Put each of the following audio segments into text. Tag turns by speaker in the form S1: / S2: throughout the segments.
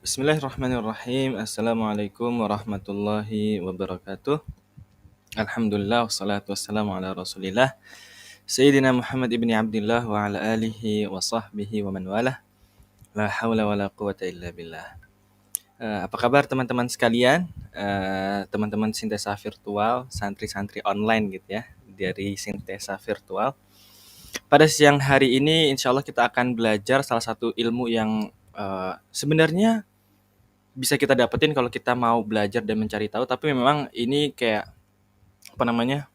S1: Bismillahirrahmanirrahim. Assalamualaikum warahmatullahi wabarakatuh. Alhamdulillah wassalatu wassalamu ala Rasulillah Sayyidina Muhammad ibni Abdullah wa ala alihi wa sahbihi wa man walah. La haula wa la quwata illa billah. Apa kabar teman-teman sekalian? Teman-teman Sintesa Virtual, santri-santri online gitu ya, dari Sintesa Virtual. Pada siang hari ini insya Allah kita akan belajar salah satu ilmu yang sebenarnya bisa kita dapetin kalau kita mau belajar dan mencari tahu, tapi memang ini kayak apa namanya,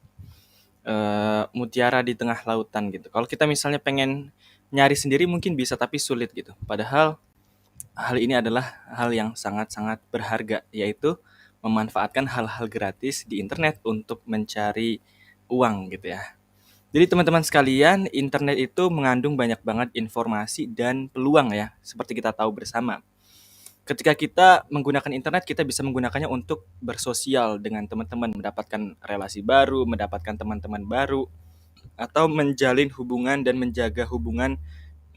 S1: mutiara di tengah lautan gitu. Kalau kita misalnya pengen nyari sendiri mungkin bisa, tapi sulit gitu. Padahal hal ini adalah hal yang sangat-sangat berharga, yaitu memanfaatkan hal-hal gratis di internet untuk mencari uang gitu ya. Jadi teman-teman sekalian, internet itu mengandung banyak banget informasi dan peluang ya, seperti kita tahu bersama. Ketika kita menggunakan internet, kita bisa menggunakannya untuk bersosial dengan teman-teman, mendapatkan relasi baru, mendapatkan teman-teman baru, atau menjalin hubungan dan menjaga hubungan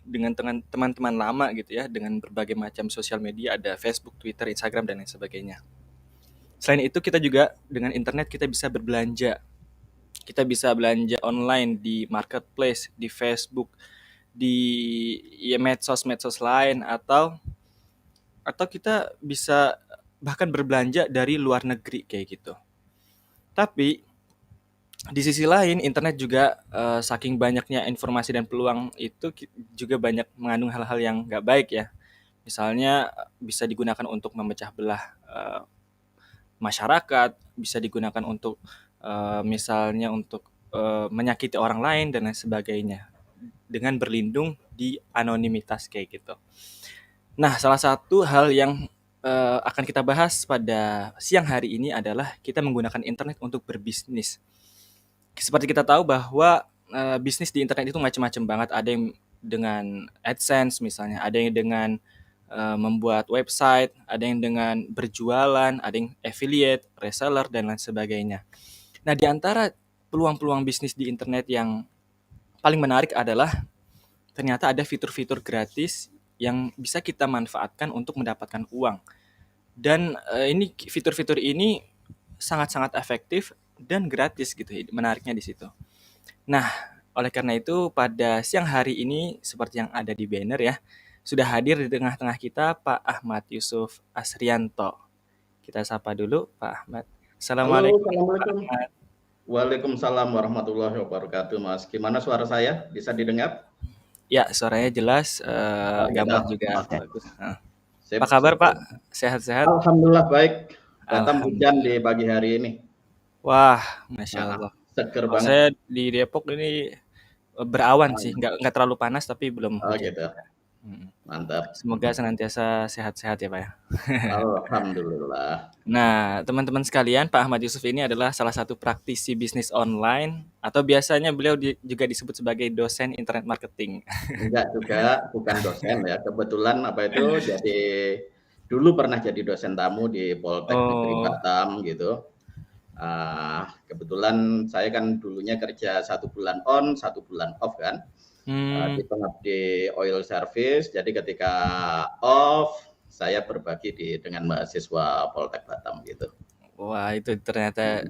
S1: dengan teman-teman lama gitu ya, dengan berbagai macam sosial media, ada Facebook, Twitter, Instagram, dan lain sebagainya. Selain itu, kita juga dengan internet kita bisa berbelanja. Kita bisa belanja online di marketplace, di Facebook, di ya, medsos-medsos lain, atau kita bisa bahkan berbelanja dari luar negeri kayak gitu. Tapi di sisi lain internet juga saking banyaknya informasi dan peluang itu juga banyak mengandung hal-hal yang nggak baik ya. Misalnya bisa digunakan untuk memecah belah masyarakat, bisa digunakan untuk misalnya untuk menyakiti orang lain dan lain sebagainya dengan berlindung di anonimitas kayak gitu. Nah, salah satu hal yang akan kita bahas pada siang hari ini adalah kita menggunakan internet untuk berbisnis. Seperti kita tahu bahwa bisnis di internet itu macam-macam banget. Ada yang dengan AdSense misalnya, ada yang dengan membuat website, ada yang dengan berjualan, ada yang affiliate, reseller, dan lain sebagainya. Nah, di antara peluang-peluang bisnis di internet yang paling menarik adalah ternyata ada fitur-fitur gratis yang bisa kita manfaatkan untuk mendapatkan uang. Dan ini fitur-fitur ini sangat-sangat efektif dan gratis gitu. Menariknya di situ. Nah, oleh karena itu pada siang hari ini seperti yang ada di banner ya, sudah hadir di tengah-tengah kita Pak Ahmad Yusuf Asrianto. Kita sapa dulu Pak Ahmad.
S2: Halo,
S1: Assalamualaikum Pak
S2: Assalamualaikum.
S1: Ahmad.
S2: Waalaikumsalam warahmatullahi wabarakatuh, Mas. Gimana suara saya? Bisa didengar?
S1: Ya, suaranya jelas,
S2: Oh, gitu.
S1: gambar juga
S2: Oke.
S1: bagus.
S2: Sip,
S1: Apa kabar
S2: sip.
S1: Pak? Sehat-sehat?
S2: Alhamdulillah baik. Batam hujan
S1: Alhamdulillah.
S2: di pagi hari ini.
S1: Wah, Masya
S2: Nah,
S1: Allah.
S2: seger
S1: Kalau
S2: banget.
S1: saya di Depok ini berawan sih,
S2: Oh,
S1: nggak terlalu panas tapi belum
S2: oh,
S1: hujan
S2: gitu.
S1: juga.
S2: Mantap.
S1: Semoga senantiasa sehat-sehat ya Pak ya.
S2: Alhamdulillah.
S1: Nah, teman-teman sekalian, Pak Ahmad Yusuf ini adalah salah satu praktisi bisnis online atau biasanya beliau juga disebut sebagai dosen internet marketing.
S2: Enggak juga, bukan dosen ya. Kebetulan jadi dulu pernah jadi dosen tamu di Poltek Negeri
S1: Oh,
S2: Batam gitu. Kebetulan saya kan dulunya kerja 1 bulan on, 1 bulan off kan. Di pengabdi oil service. Jadi ketika off, saya berbagi dengan mahasiswa Poltek Batam gitu.
S1: wah itu ternyata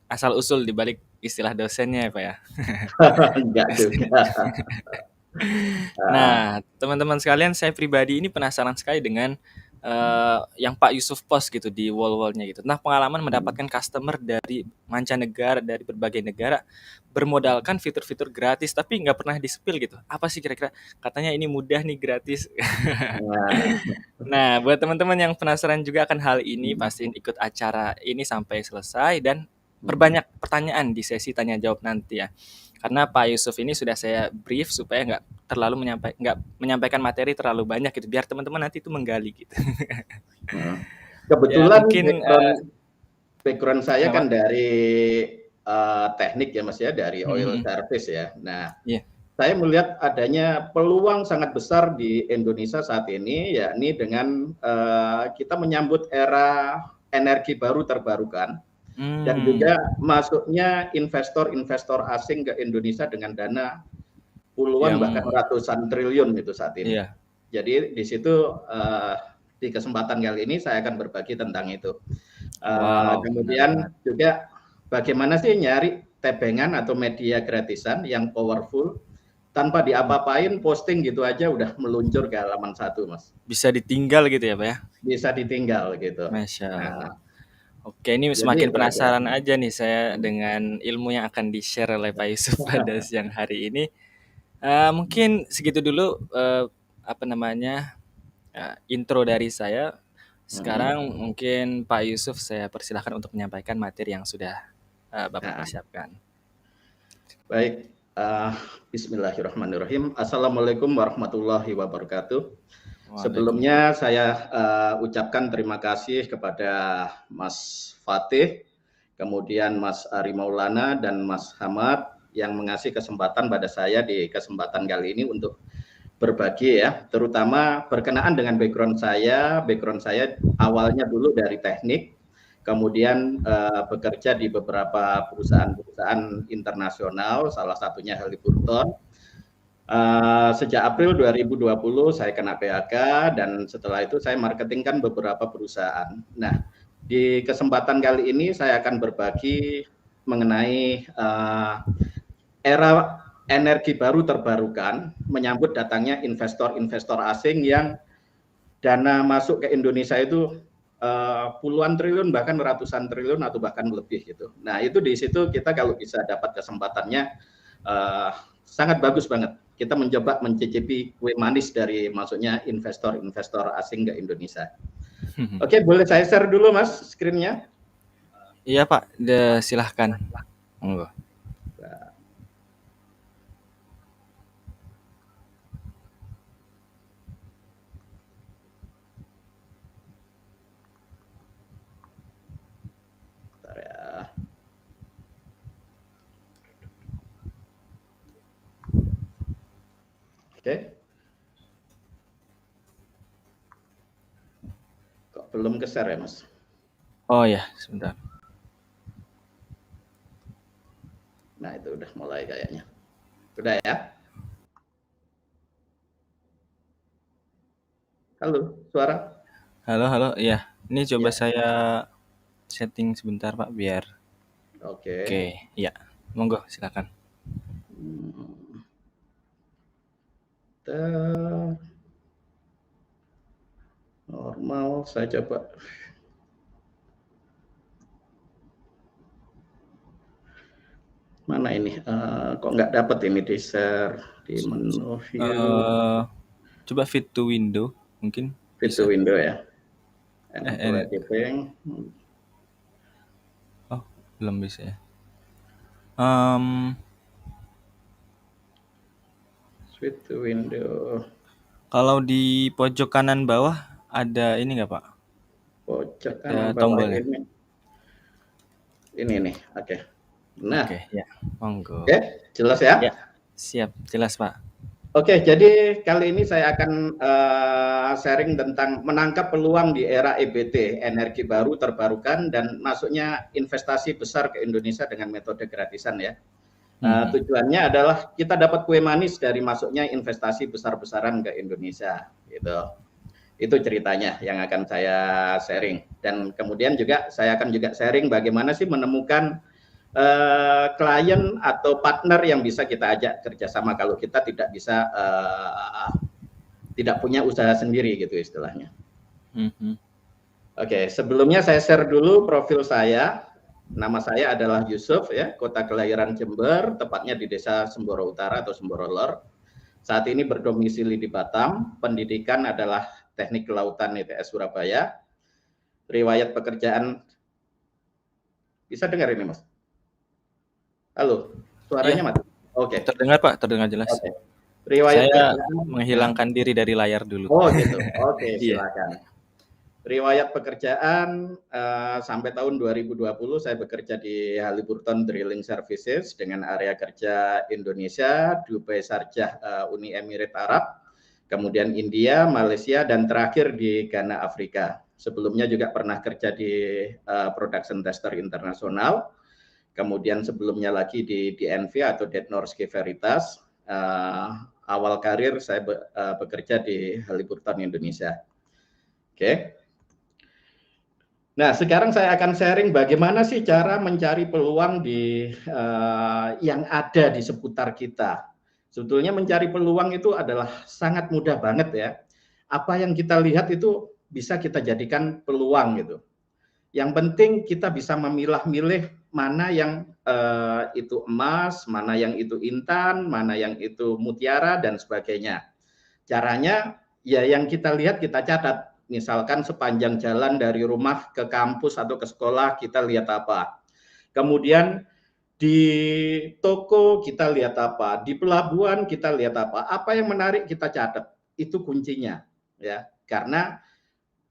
S1: asal usul dibalik istilah dosennya ya Pak ya.
S2: Enggak
S1: Dosen.
S2: juga.
S1: Nah, teman-teman sekalian, saya pribadi ini penasaran sekali dengan yang Pak Yusuf post gitu di wall-wallnya gitu. Nah, pengalaman mendapatkan customer dari mancanegara, dari berbagai negara, bermodalkan fitur-fitur gratis, tapi nggak pernah di-spill gitu. Apa sih kira-kira? Katanya ini mudah nih, gratis.
S2: Nah,
S1: Nah, buat teman-teman yang penasaran juga akan hal ini, pastiin ikut acara ini sampai selesai dan perbanyak pertanyaan di sesi tanya jawab nanti ya. Karena Pak Yusuf ini sudah saya brief supaya nggak menyampaikan materi terlalu banyak gitu, biar teman-teman nanti itu menggali gitu. Ya
S2: kebetulan
S1: mungkin
S2: background saya
S1: kenapa?
S2: kan dari teknik ya Mas ya, dari oil
S1: Mhm,
S2: service ya. Nah,
S1: iya.
S2: saya melihat adanya peluang sangat besar di Indonesia saat ini, yakni dengan kita menyambut era energi baru terbarukan dan
S1: Hmm,
S2: juga masuknya investor-investor asing ke Indonesia dengan dana puluhan
S1: yang
S2: bahkan ratusan triliun itu saat ini.
S1: iya.
S2: Jadi di situ di kesempatan kali ini saya akan berbagi tentang itu.
S1: Wow, menarik
S2: Kemudian
S1: banget.
S2: juga bagaimana sih nyari tebengan atau media gratisan yang powerful tanpa diapa-apain, posting gitu aja udah meluncur ke halaman 1, Mas.
S1: Bisa ditinggal gitu ya, Pak ya?
S2: Bisa ditinggal gitu.
S1: Masya
S2: Nah,
S1: Allah. Oke, ini
S2: jadi
S1: semakin
S2: wajar.
S1: penasaran aja nih saya dengan ilmu yang akan di-share oleh Pak Yusuf pada siang hari ini. Mungkin segitu dulu apa namanya intro dari saya.
S2: Mhm.
S1: Sekarang mungkin Pak Yusuf saya persilahkan untuk menyampaikan materi yang sudah Bapak
S2: Nah,
S1: persiapkan.
S2: baik. Bismillahirrahmanirrahim. Assalamualaikum warahmatullahi wabarakatuh.
S1: Waalaikumsalam.
S2: Sebelumnya saya ucapkan terima kasih kepada Mas Fatih, kemudian Mas Ari Maulana dan Mas Hamad yang mengasih kesempatan pada saya di kesempatan kali ini untuk berbagi ya, terutama berkenaan dengan background saya. Background saya awalnya dulu dari teknik, kemudian bekerja di beberapa perusahaan-perusahaan internasional, salah satunya Halliburton. Sejak April 2020 saya kena PHK dan setelah itu saya marketingkan beberapa perusahaan. Nah, di kesempatan kali ini saya akan berbagi mengenai era energi baru terbarukan menyambut datangnya investor-investor asing yang dana masuk ke Indonesia itu puluhan triliun bahkan ratusan triliun atau bahkan lebih gitu. Nah, itu di situ kita kalau bisa dapat kesempatannya sangat bagus banget. Kita mencoba mencicipi kue manis dari masuknya investor-investor asing ke Indonesia. Oke, boleh saya share dulu Mas screen-nya?
S1: Iya Pak, silahkan. Monggo.
S2: Bentar ya. Oke. Kok belum ke-share ya, Mas?
S1: Oh ya, sebentar.
S2: Nah, itu udah mulai kayaknya. Udah ya? Halo, suara?
S1: Halo, halo. Iya, ini coba
S2: Ya.
S1: saya setting sebentar Pak biar.
S2: Oke.
S1: Oke, iya. Monggo, silakan.
S2: Hmm, normal, saya coba. Mana ini? Kok nggak dapat ini di share di menu view,
S1: Eh, coba fit to window mungkin
S2: fit to
S1: bisa.
S2: window ya. Enable
S1: Ini.
S2: editing,
S1: Oh, belum bisa ya. Em,
S2: fit to window.
S1: kalau di pojok kanan bawah ada ini nggak Pak?
S2: Pojok
S1: Ada
S2: kanan bawah
S1: tombolnya.
S2: ini. Ini nih, oke. Nah,
S1: Oke, ya. Monggo.
S2: oke, jelas ya?
S1: Ya, siap. Jelas Pak.
S2: Oke, jadi kali ini saya akan sharing tentang menangkap peluang di era EBT, energi baru terbarukan, dan masuknya investasi besar ke Indonesia dengan metode gratisan ya.
S1: Mhm.
S2: Tujuannya adalah kita dapat kue manis dari masuknya investasi besar-besaran ke Indonesia, gitu. Itu ceritanya yang akan saya sharing. Dan kemudian juga saya akan juga sharing bagaimana sih menemukan klien atau partner yang bisa kita ajak kerjasama kalau kita tidak bisa tidak punya usaha sendiri gitu istilahnya.
S1: Mhm.
S2: Oke, sebelumnya saya share dulu profil saya. Nama saya adalah Yusuf ya, kota kelahiran Jember, tepatnya di Desa Semboro Utara atau Semboro Lor. Saat ini berdomisili di Batam, pendidikan adalah Teknik Kelautan ITS Surabaya. Riwayat pekerjaan bisa dengar ini Mas? Halo,
S1: Iya,
S2: suaranya mati. Oke.
S1: terdengar Pak, terdengar jelas.
S2: Oke. Riwayat
S1: Saya
S2: kerjaan. Nah.
S1: menghilangkan diri dari layar dulu.
S2: Oh gitu. Oke,
S1: Iya.
S2: silakan. Riwayat pekerjaan sampai tahun 2020 saya bekerja di Halliburton Drilling Services dengan area kerja Indonesia, Dubai Sharjah Uni Emirat Arab, kemudian India, Malaysia, dan terakhir di Ghana, Afrika. Sebelumnya juga pernah kerja di Production Tester Internasional, kemudian sebelumnya lagi di DNV atau Det Norske Veritas. Awal karir saya bekerja di Halliburton Indonesia. Oke. Nah, sekarang saya akan sharing bagaimana sih cara mencari peluang di yang ada di seputar kita. Sebetulnya mencari peluang itu adalah sangat mudah banget ya. Apa yang kita lihat itu bisa kita jadikan peluang gitu. Yang penting kita bisa memilah-milih mana yang itu emas, mana yang itu intan, mana yang itu mutiara dan sebagainya. Caranya ya yang kita lihat kita catat. Misalkan sepanjang jalan dari rumah ke kampus atau ke sekolah kita lihat apa. Kemudian di toko kita lihat apa, di pelabuhan kita lihat apa yang menarik kita catat. Itu kuncinya ya. Karena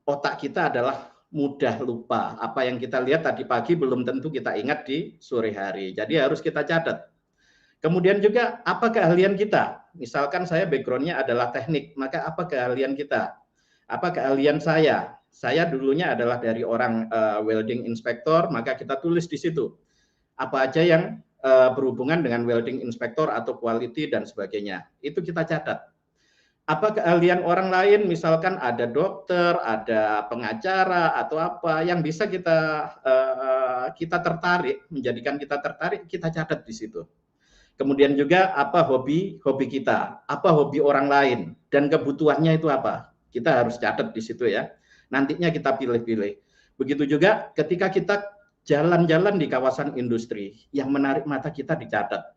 S2: otak kita adalah mudah lupa. Apa yang kita lihat tadi pagi belum tentu kita ingat di sore hari. Jadi harus kita catat. Kemudian juga apa keahlian kita? Misalkan saya background-nya adalah teknik, maka apa keahlian kita? Apa keahlian saya? Saya dulunya adalah dari orang welding inspector, maka kita tulis di situ. Apa aja yang berhubungan dengan welding inspector atau quality dan sebagainya. Itu kita catat. Apa keahlian orang lain, misalkan ada dokter, ada pengacara atau apa yang bisa kita tertarik, menjadikan kita tertarik, kita catat di situ. Kemudian juga apa hobi kita, apa hobi orang lain, dan kebutuhannya itu apa. Kita harus catat di situ ya. Nantinya kita pilih-pilih. Begitu juga ketika kita jalan-jalan di kawasan industri, yang menarik mata kita dicatat.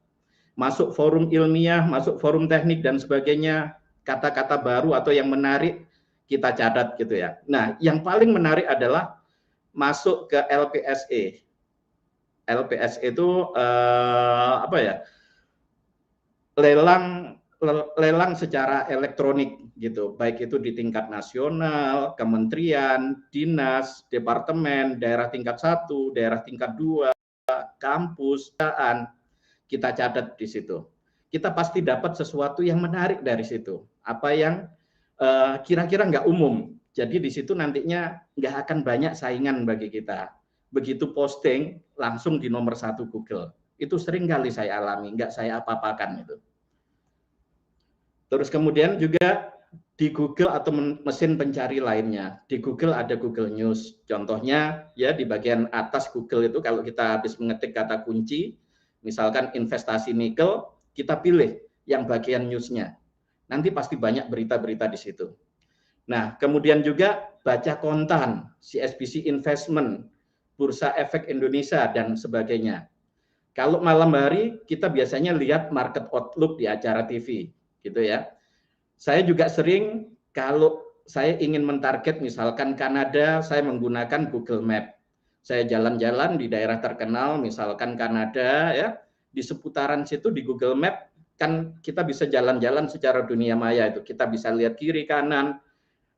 S2: Masuk forum ilmiah, masuk forum teknik dan sebagainya, kata-kata baru atau yang menarik kita catat gitu ya. Nah, yang paling menarik adalah masuk ke LPSE. LPSE itu apa ya? lelang secara elektronik gitu, baik itu di tingkat nasional, kementerian, dinas, departemen, daerah tingkat 1, daerah tingkat 2, kampus, kita catat di situ. Kita pasti dapat sesuatu yang menarik dari situ, apa yang kira-kira nggak umum. Jadi di situ nantinya nggak akan banyak saingan bagi kita. Begitu posting langsung di nomor 1 Google. Itu sering kali saya alami, nggak saya apa-apakan itu. Terus kemudian juga di Google atau mesin pencari lainnya. Di Google ada Google News. Contohnya ya di bagian atas Google itu kalau kita habis mengetik kata kunci, misalkan investasi nikel, kita pilih yang bagian news-nya. Nanti pasti banyak berita-berita di situ. Nah, kemudian juga baca kontan, CSBC Investment, Bursa Efek Indonesia, dan sebagainya. Kalau malam hari, kita biasanya lihat market outlook di acara TV, gitu ya. Saya juga sering, kalau saya ingin mentarget misalkan Kanada, saya menggunakan Google Map. Saya jalan-jalan di daerah terkenal, misalkan Kanada, ya, di seputaran situ di Google Map, kan kita bisa jalan-jalan secara dunia maya itu. Kita bisa lihat kiri, kanan,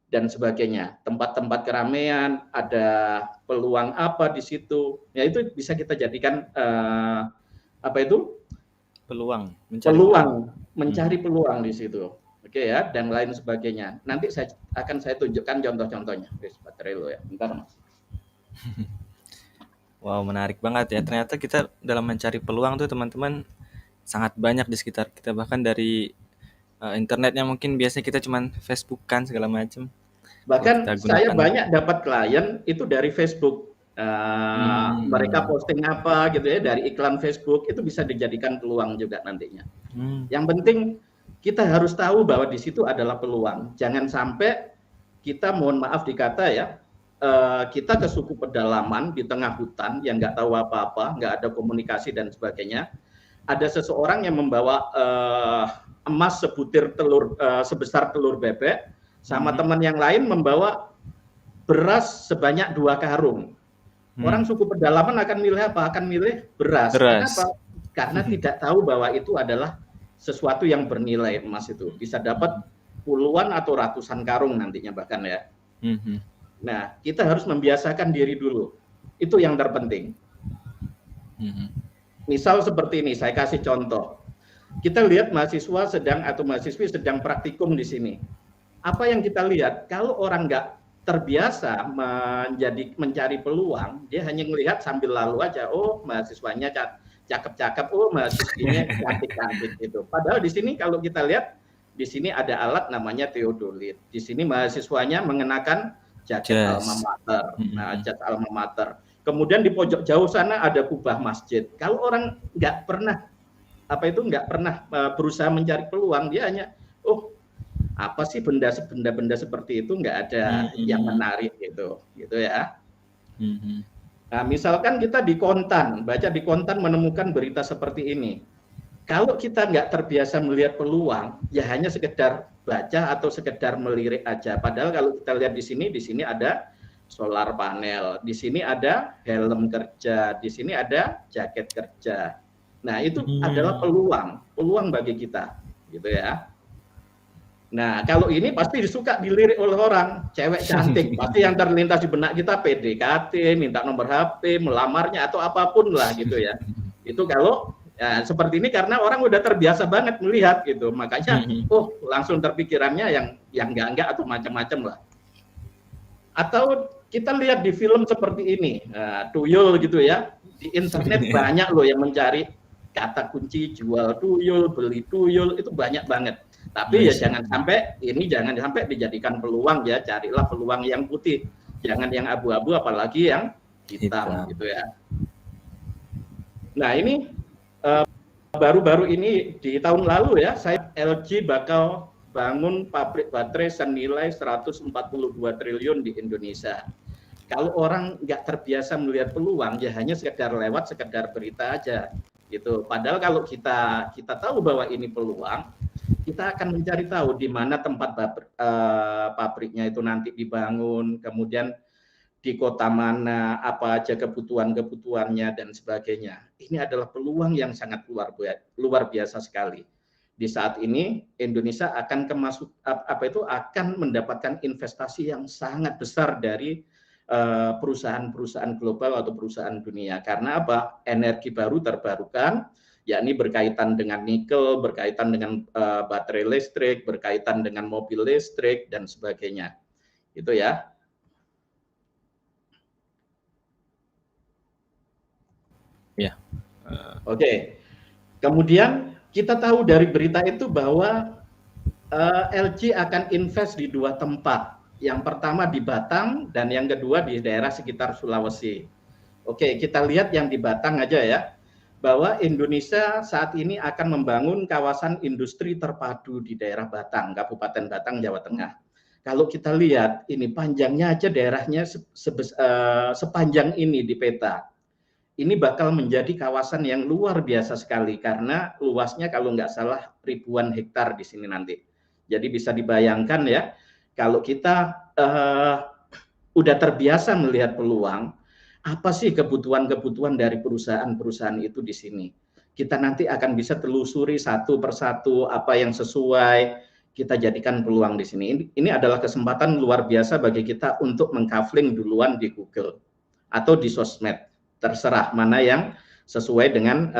S2: dan sebagainya. Tempat-tempat keramaian, ada peluang apa di situ. Ya itu bisa kita jadikan apa itu?
S1: Peluang,
S2: mencari peluang di situ. Oke ya, dan lain sebagainya. Nanti saya tunjukkan contoh-contohnya. Baterai lo ya, bentar Mas.
S1: Wow, menarik banget ya. Ternyata kita dalam mencari peluang tuh teman-teman sangat banyak di sekitar kita. Bahkan dari internetnya mungkin biasanya kita cuman Facebookan segala macam.
S2: Bahkan saya banyak dapat klien itu dari Facebook. Mereka posting apa gitu ya, dari iklan Facebook, itu bisa dijadikan peluang juga nantinya. Yang penting kita harus tahu bahwa di situ adalah peluang. Jangan sampai kita, mohon maaf dikata ya, kita ke suku pedalaman di tengah hutan yang nggak tahu apa-apa, nggak ada komunikasi dan sebagainya. Ada seseorang yang membawa emas sebutir telur sebesar telur bebek, sama teman yang lain membawa beras sebanyak 2 karung. Orang suku pedalaman akan milih apa? Akan milih beras. Kenapa? Karena tidak tahu bahwa itu adalah sesuatu yang bernilai. Emas itu bisa dapat puluhan atau ratusan karung nantinya bahkan ya. Nah, kita harus membiasakan diri dulu. Itu yang terpenting. Misal seperti ini, saya kasih contoh. Kita lihat mahasiswa atau mahasiswi sedang praktikum di sini. Apa yang kita lihat? Kalau orang nggak terbiasa mencari peluang, dia hanya melihat sambil lalu aja. Oh, mahasiswanya cakep-cakep. Oh, mahasiswinya cantik-cantik gitu. Padahal di sini kalau kita lihat, di sini ada alat namanya teodolit. Di sini mahasiswanya mengenakan jaket alma
S1: Jas.
S2: mater. Nah, jas alma mater. Kemudian di pojok jauh sana ada kubah masjid. Kalau orang nggak pernah berusaha mencari peluang, dia hanya apa sih benda-benda seperti itu, nggak ada yang menarik gitu ya. Nah, misalkan kita baca di Kontan menemukan berita seperti ini. Kalau kita nggak terbiasa melihat peluang, ya hanya sekedar baca atau sekedar melirik aja. Padahal kalau kita lihat di sini ada solar panel, di sini ada helm kerja, di sini ada jaket kerja. Nah, itu adalah peluang bagi kita, gitu ya. Nah, kalau ini pasti disuka dilirik oleh orang, cewek cantik. Pasti yang terlintas di benak kita PDKT, minta nomor HP, melamarnya atau apapun lah gitu ya. Itu kalau ya, seperti ini karena orang udah terbiasa banget melihat gitu. Makanya langsung terpikirannya yang enggak atau macam-macam lah. Atau kita lihat di film seperti ini, tuyul gitu ya. Di internet banyak loh yang mencari kata kunci jual tuyul, beli tuyul, itu banyak banget. Tapi ya jangan sampai dijadikan peluang ya, carilah peluang yang putih, jangan yang abu-abu apalagi yang hitam gitu ya. Nah, ini baru-baru ini di tahun lalu ya, LG bakal bangun pabrik baterai senilai 142 triliun di Indonesia. Kalau orang nggak terbiasa melihat peluang, ya hanya sekedar lewat, sekedar berita aja gitu. Padahal kalau kita tahu bahwa ini peluang, kita akan mencari tahu di mana tempat pabriknya itu nanti dibangun, kemudian di kota mana, apa aja kebutuhannya dan sebagainya. Ini adalah peluang yang sangat luar biasa sekali. Di saat ini Indonesia akan akan mendapatkan investasi yang sangat besar dari perusahaan-perusahaan global atau perusahaan dunia. Karena apa? Energi baru terbarukan, yakni berkaitan dengan nikel, berkaitan dengan baterai listrik, berkaitan dengan mobil listrik dan sebagainya. Itu ya.
S1: Ya.
S2: Oke. Kemudian kita tahu dari berita itu bahwa LG akan invest di 2 tempat. Yang pertama di Batang dan yang kedua di daerah sekitar Sulawesi. Oke, kita lihat yang di Batang aja ya. Bahwa Indonesia saat ini akan membangun kawasan industri terpadu di daerah Batang, Kabupaten Batang, Jawa Tengah. Kalau kita lihat ini panjangnya aja daerahnya sepanjang ini di peta. Ini bakal menjadi kawasan yang luar biasa sekali karena luasnya kalau nggak salah ribuan hektar di sini nanti. Jadi bisa dibayangkan ya, kalau kita udah terbiasa melihat peluang, apa sih kebutuhan-kebutuhan dari perusahaan-perusahaan itu di sini. Kita nanti akan bisa telusuri satu persatu apa yang sesuai, kita jadikan peluang di sini. Ini adalah kesempatan luar biasa bagi kita untuk mengkafling duluan di Google atau di sosmed. Terserah mana yang sesuai dengan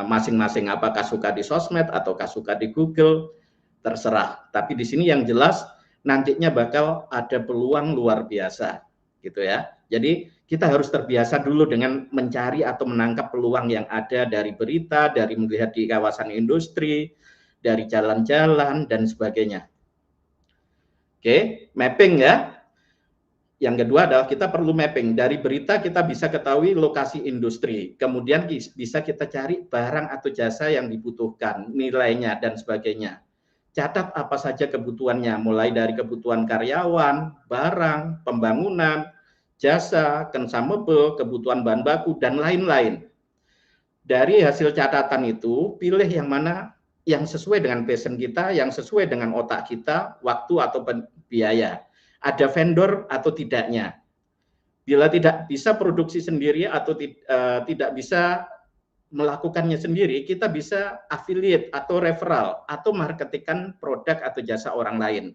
S2: masing-masing, apakah suka di sosmed ataukah suka di Google, terserah. Tapi di sini yang jelas nantinya bakal ada peluang luar biasa gitu ya. Jadi kita harus terbiasa dulu dengan mencari atau menangkap peluang yang ada dari berita, dari melihat di kawasan industri, dari jalan-jalan dan sebagainya. Oke, mapping ya. Yang kedua adalah kita perlu mapping. Dari berita kita bisa ketahui lokasi industri. Kemudian bisa kita cari barang atau jasa yang dibutuhkan, nilainya dan sebagainya. Catat apa saja kebutuhannya, mulai dari kebutuhan karyawan, barang, pembangunan, jasa, consumable, kebutuhan bahan baku, dan lain-lain. Dari hasil catatan itu, pilih yang mana yang sesuai dengan passion kita, yang sesuai dengan otak kita, waktu atau biaya. Ada vendor atau tidaknya. Bila tidak bisa produksi sendiri atau tidak bisa melakukannya sendiri, kita bisa affiliate atau referral atau marketingkan produk atau jasa orang lain.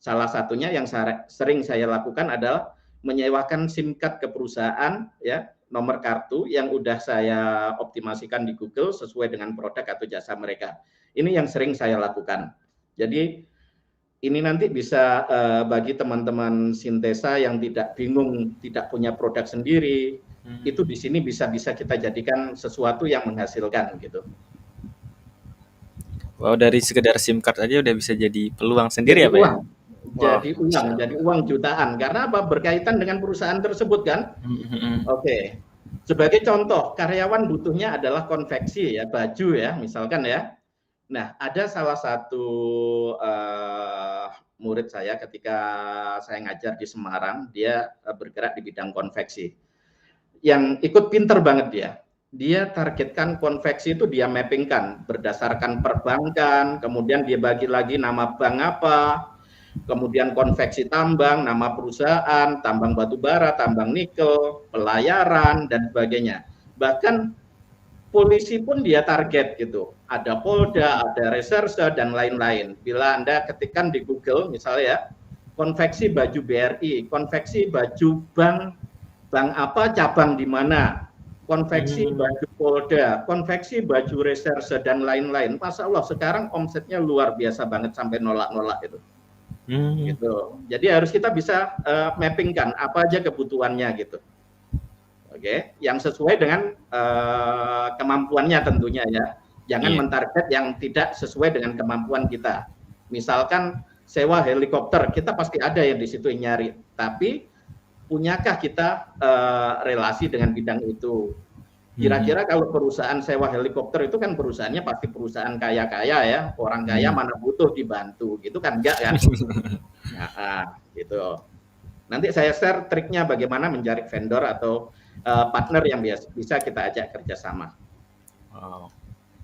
S2: Salah satunya yang sering saya lakukan adalah menyewakan SIM card ke perusahaan, ya, nomor kartu yang udah saya optimasikan di Google sesuai dengan produk atau jasa mereka. Ini yang sering saya lakukan. Jadi ini nanti bisa bagi teman-teman Sintesa yang tidak bingung, tidak punya produk sendiri, itu di sini bisa kita jadikan sesuatu yang menghasilkan gitu.
S1: Wow, dari sekedar SIM card aja udah bisa jadi peluang sendiri ya Pak ya? Wah, Masya
S2: jadi
S1: Allah.
S2: uang jutaan. Karena apa? Berkaitan dengan perusahaan tersebut kan.
S1: Mhm.
S2: Oke. Sebagai contoh, karyawan butuhnya adalah konveksi ya, baju ya, misalkan ya. Nah, ada salah satu murid saya ketika saya ngajar di Semarang, dia bergerak di bidang konveksi. Yang ikut pinter banget dia. Dia targetkan konveksi itu dia mappingkan berdasarkan perbankan, kemudian dia bagi lagi nama bank apa, kemudian konveksi tambang, nama perusahaan, tambang batu bara, tambang nikel, pelayaran, dan sebagainya. Bahkan polisi pun dia target gitu. Ada Polda, ada reserse, dan lain-lain. Bila Anda ketikkan di Google, misalnya ya, konveksi baju BRI, konveksi baju bank apa, cabang di mana, konveksi
S1: Hmm.
S2: baju Polda, konveksi baju reserse, dan lain-lain. Masya Allah, sekarang omsetnya luar biasa banget sampai nolak-nolak itu.
S1: Hmm.
S2: Gitu. Jadi harus kita bisa mappingkan apa aja kebutuhannya gitu. Oke, yang sesuai dengan kemampuannya tentunya ya. Jangan
S1: Iya.
S2: mentarget yang tidak sesuai dengan kemampuan kita. Misalkan sewa helikopter, kita pasti ada yang di situ yang nyari. Tapi punyakah kita relasi dengan bidang itu?
S1: Mhm.
S2: Kira-kira kalau perusahaan sewa helikopter itu kan perusahaannya pasti perusahaan kaya-kaya ya. Orang kaya
S1: Mhm.
S2: mana butuh dibantu, gitu kan enggak kan? Nah, gitu. Nanti saya share triknya bagaimana mencari vendor atau partner yang bisa kita ajak kerjasama.
S1: Wow.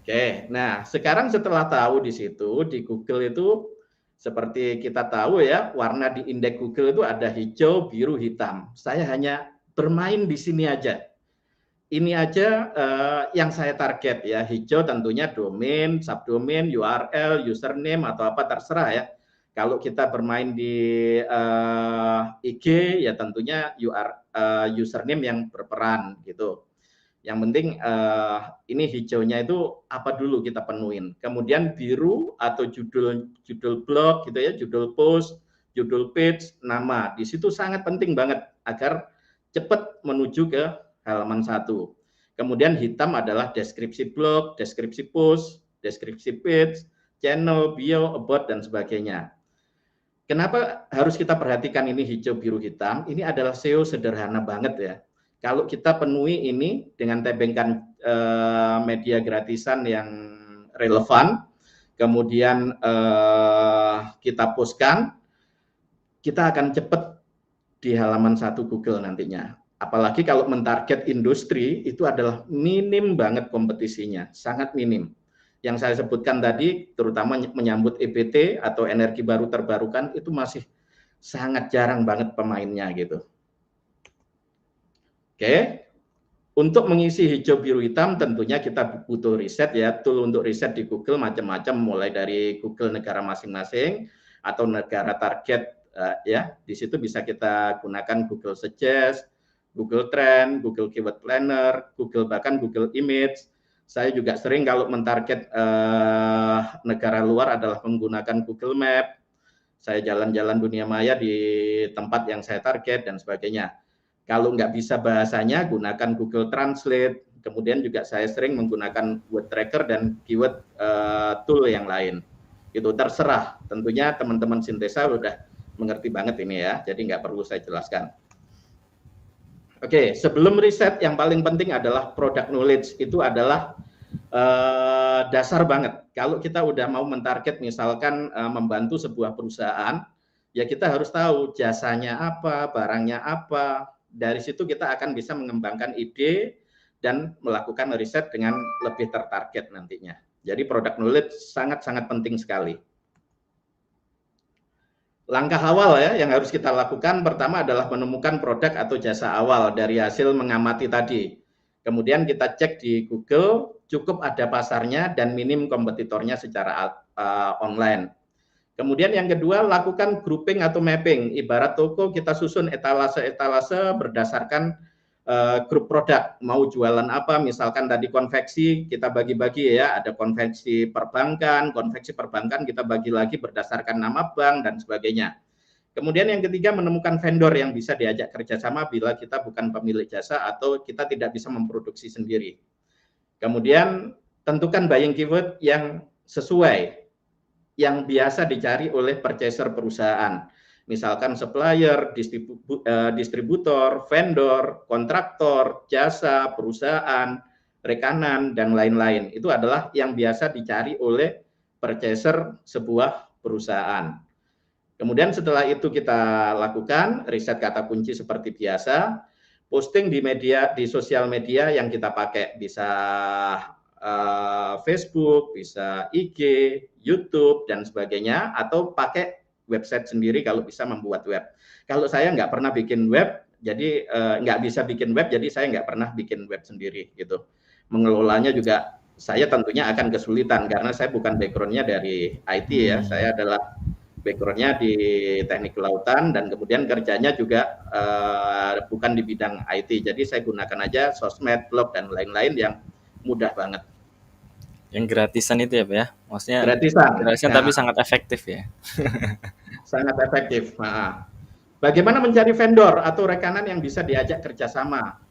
S2: Oke, nah sekarang setelah tahu di situ di Google itu seperti kita tahu ya warna di indeks Google itu ada hijau, biru, hitam. Saya hanya bermain di sini aja. Ini aja yang saya target ya. Hijau tentunya domain, subdomain, URL, username atau apa terserah ya. Kalau kita bermain di IG ya tentunya username yang berperan gitu. Yang penting ini hijaunya itu apa dulu kita penuhin. Kemudian biru atau judul blog gitu ya, judul post, judul page, nama. Di situ sangat penting banget agar cepat menuju ke halaman satu. Kemudian hitam adalah deskripsi blog, deskripsi post, deskripsi page, channel, bio, about, dan sebagainya. Kenapa harus kita perhatikan ini hijau, biru, hitam? Ini adalah SEO sederhana banget ya. Kalau kita penuhi ini dengan tebengkan media gratisan yang relevan, kemudian kita postkan, kita akan cepat di halaman satu Google nantinya. Apalagi kalau mentarget industri, itu adalah minim banget kompetisinya, sangat minim. Yang saya sebutkan tadi, terutama menyambut EBT atau energi baru terbarukan, itu masih sangat jarang banget pemainnya gitu. Oke, untuk mengisi hijau biru hitam tentunya kita butuh riset ya, tool untuk riset di Google macam-macam mulai dari Google negara masing-masing atau negara target ya. Di situ bisa kita gunakan Google Suggest, Google Trend, Google Keyword Planner, Google bahkan Google Image. Saya juga sering kalau mentarget negara luar adalah menggunakan Google Map. Saya jalan-jalan dunia maya di tempat yang saya target dan sebagainya. Kalau nggak bisa bahasanya, gunakan Google Translate. Kemudian juga saya sering menggunakan word tracker dan keyword tool yang lain. Itu terserah. Tentunya teman-teman Sintesa udah mengerti banget ini ya, jadi nggak perlu saya jelaskan. Oke, sebelum riset yang paling penting adalah product knowledge. Itu adalah dasar banget. Kalau kita udah mau mentarget misalkan membantu sebuah perusahaan, ya kita harus tahu jasanya apa, barangnya apa. Dari situ kita akan bisa mengembangkan ide dan melakukan riset dengan lebih tertarget nantinya. Jadi product knowledge sangat-sangat penting sekali. Langkah awal ya yang harus kita lakukan pertama adalah menemukan produk atau jasa awal dari hasil mengamati tadi. Kemudian kita cek di Google, cukup ada pasarnya dan minim kompetitornya secara online. Kemudian yang kedua, lakukan grouping atau mapping. Ibarat toko kita susun etalase-etalase berdasarkan grup produk. Mau jualan apa, misalkan tadi konveksi, kita bagi-bagi ya. Ada konveksi perbankan kita bagi lagi berdasarkan nama bank dan sebagainya. Kemudian yang ketiga, menemukan vendor yang bisa diajak kerjasama bila kita bukan pemilik jasa atau kita tidak bisa memproduksi sendiri. Kemudian tentukan buying keyword yang sesuai, yang biasa dicari oleh purchaser perusahaan. Misalkan supplier, distributor, vendor, kontraktor, jasa, perusahaan, rekanan, dan lain-lain. Itu adalah yang biasa dicari oleh purchaser sebuah perusahaan. Kemudian setelah itu kita lakukan riset kata kunci seperti biasa, posting di media, di sosial media yang kita pakai, bisa Facebook, bisa IG, YouTube, dan sebagainya, atau pakai website sendiri kalau bisa membuat web. Kalau saya nggak pernah bikin web, jadi nggak bisa bikin web, jadi saya nggak pernah bikin web sendiri gitu. Mengelolanya juga saya tentunya akan kesulitan karena saya bukan background-nya dari IT ya, saya adalah background-nya di teknik kelautan dan kemudian kerjanya juga bukan di bidang IT. Jadi saya gunakan aja sosmed, blog, dan lain-lain yang mudah banget.
S1: Yang gratisan itu ya Pak ya? Maksudnya
S2: Gratisan.
S1: gratisan tapi sangat efektif ya?
S2: Sangat efektif. Nah, bagaimana mencari vendor atau rekanan yang bisa diajak kerjasama?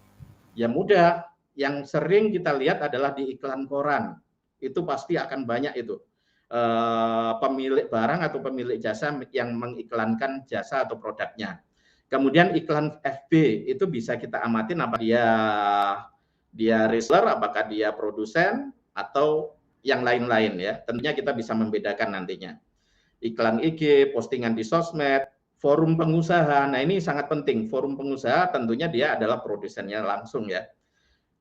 S2: Ya mudah. Yang sering kita lihat adalah di iklan koran. Itu pasti akan banyak itu. Pemilik barang atau pemilik jasa yang mengiklankan jasa atau produknya. Kemudian iklan FB itu bisa kita amatin apa dia reseller, apakah dia produsen atau yang lain-lain ya. Tentunya kita bisa membedakan nantinya. Iklan IG, postingan di sosmed, forum pengusaha. Nah, ini sangat penting. Forum pengusaha tentunya dia adalah produsennya langsung ya.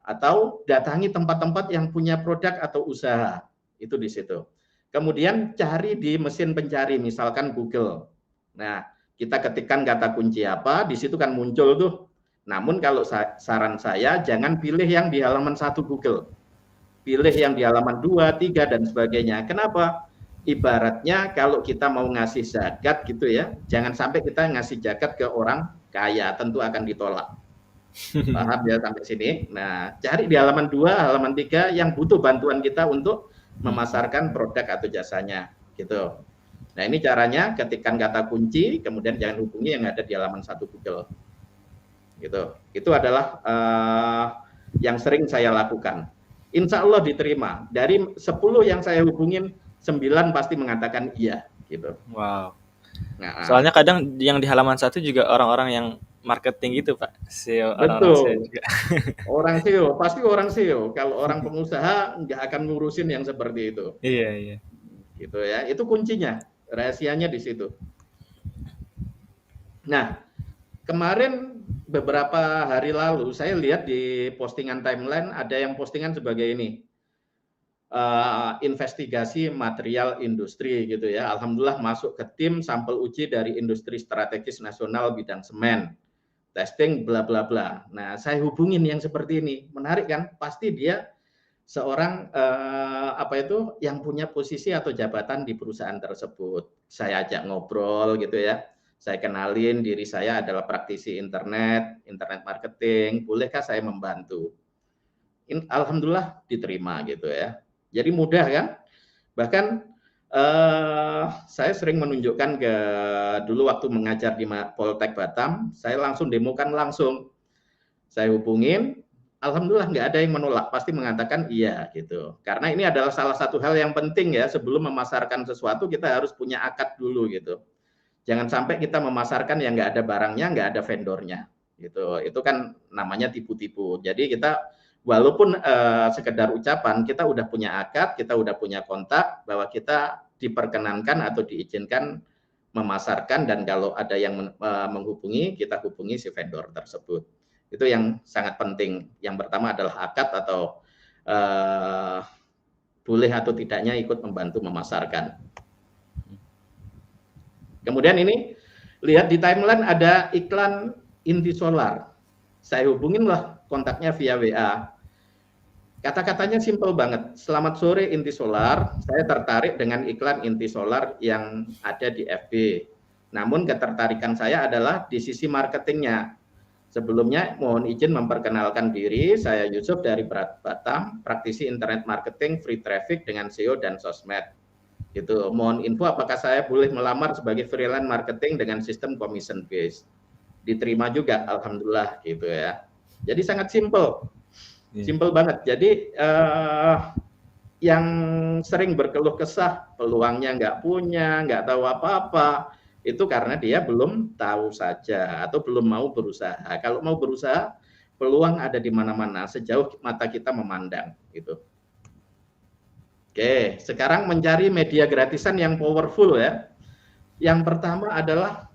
S2: Atau datangi tempat-tempat yang punya produk atau usaha. Itu di situ. Kemudian cari di mesin pencari, misalkan Google. Nah, kita ketikkan kata kunci apa, di situ kan muncul tuh. Namun kalau saran saya, jangan pilih yang di halaman 1 Google. Pilih yang di halaman 2, 3, dan sebagainya. Kenapa? Ibaratnya kalau kita mau ngasih zakat gitu ya, jangan sampai kita ngasih zakat ke orang kaya, tentu akan ditolak. Paham ya sampai sini? Nah, cari di halaman 2, halaman 3 yang butuh bantuan kita untuk memasarkan produk atau jasanya, gitu. Nah, ini caranya, ketikkan kata kunci, kemudian jangan hubungi yang ada di halaman 1 Google. Gitu. Itu adalah yang sering saya lakukan. Insya Allah diterima. Dari 10 yang saya hubungin, 9 pasti mengatakan iya gitu.
S1: Wow. Nah, soalnya kadang yang di halaman 1 juga orang-orang yang marketing gitu Pak, SEO.
S2: Betul. Orang juga. Orang SEO, pasti orang SEO. Kalau orang pengusaha nggak akan ngurusin yang seperti itu.
S1: Iya.
S2: Gitu ya. Itu kuncinya, rahasianya di situ. Nah, kemarin beberapa hari lalu saya lihat di postingan timeline ada yang postingan sebagai ini. Investigasi material industri gitu ya. Alhamdulillah masuk ke tim sampel uji dari industri strategis nasional bidang semen. Testing bla bla bla. Nah, saya hubungin yang seperti ini. Menarik kan? Pasti dia seorang yang punya posisi atau jabatan di perusahaan tersebut. Saya ajak ngobrol gitu ya. Saya kenalin diri saya adalah praktisi internet marketing. Bolehkah saya membantu? Alhamdulillah diterima gitu ya. Jadi mudah kan? Bahkan saya sering menunjukkan dulu waktu mengajar di Poltek Batam, saya langsung demokan langsung. Saya hubungin, alhamdulillah nggak ada yang menolak, pasti mengatakan iya gitu. Karena ini adalah salah satu hal yang penting ya, sebelum memasarkan sesuatu kita harus punya akad dulu gitu. Jangan sampai kita memasarkan yang nggak ada barangnya, nggak ada vendornya gitu. Itu kan namanya tipu-tipu. Jadi kita walaupun sekedar ucapan, kita udah punya akad, kita udah punya kontak bahwa kita diperkenankan atau diizinkan memasarkan, dan kalau ada yang menghubungi, kita hubungi si vendor tersebut. Itu yang sangat penting. Yang pertama adalah akad atau boleh atau tidaknya ikut membantu memasarkan. Kemudian ini, lihat di timeline ada iklan Inti Solar. Saya hubungin lah kontaknya via WA. Kata-katanya simpel banget. Selamat sore Inti Solar, saya tertarik dengan iklan Inti Solar yang ada di FB. Namun ketertarikan saya adalah di sisi marketingnya. Sebelumnya mohon izin memperkenalkan diri, saya Yusuf dari Batam, praktisi internet marketing, free traffic dengan SEO dan sosmed. Gitu. Mohon info apakah saya boleh melamar sebagai freelance marketing dengan sistem commission based. Diterima juga, alhamdulillah gitu ya. Jadi sangat simple. Simple banget. Jadi yang sering berkeluh kesah, peluangnya nggak punya, nggak tahu apa-apa, itu karena dia belum tahu saja atau belum mau berusaha. Kalau mau berusaha, peluang ada di mana-mana sejauh mata kita memandang gitu. Oke, sekarang mencari media gratisan yang powerful ya. Yang pertama adalah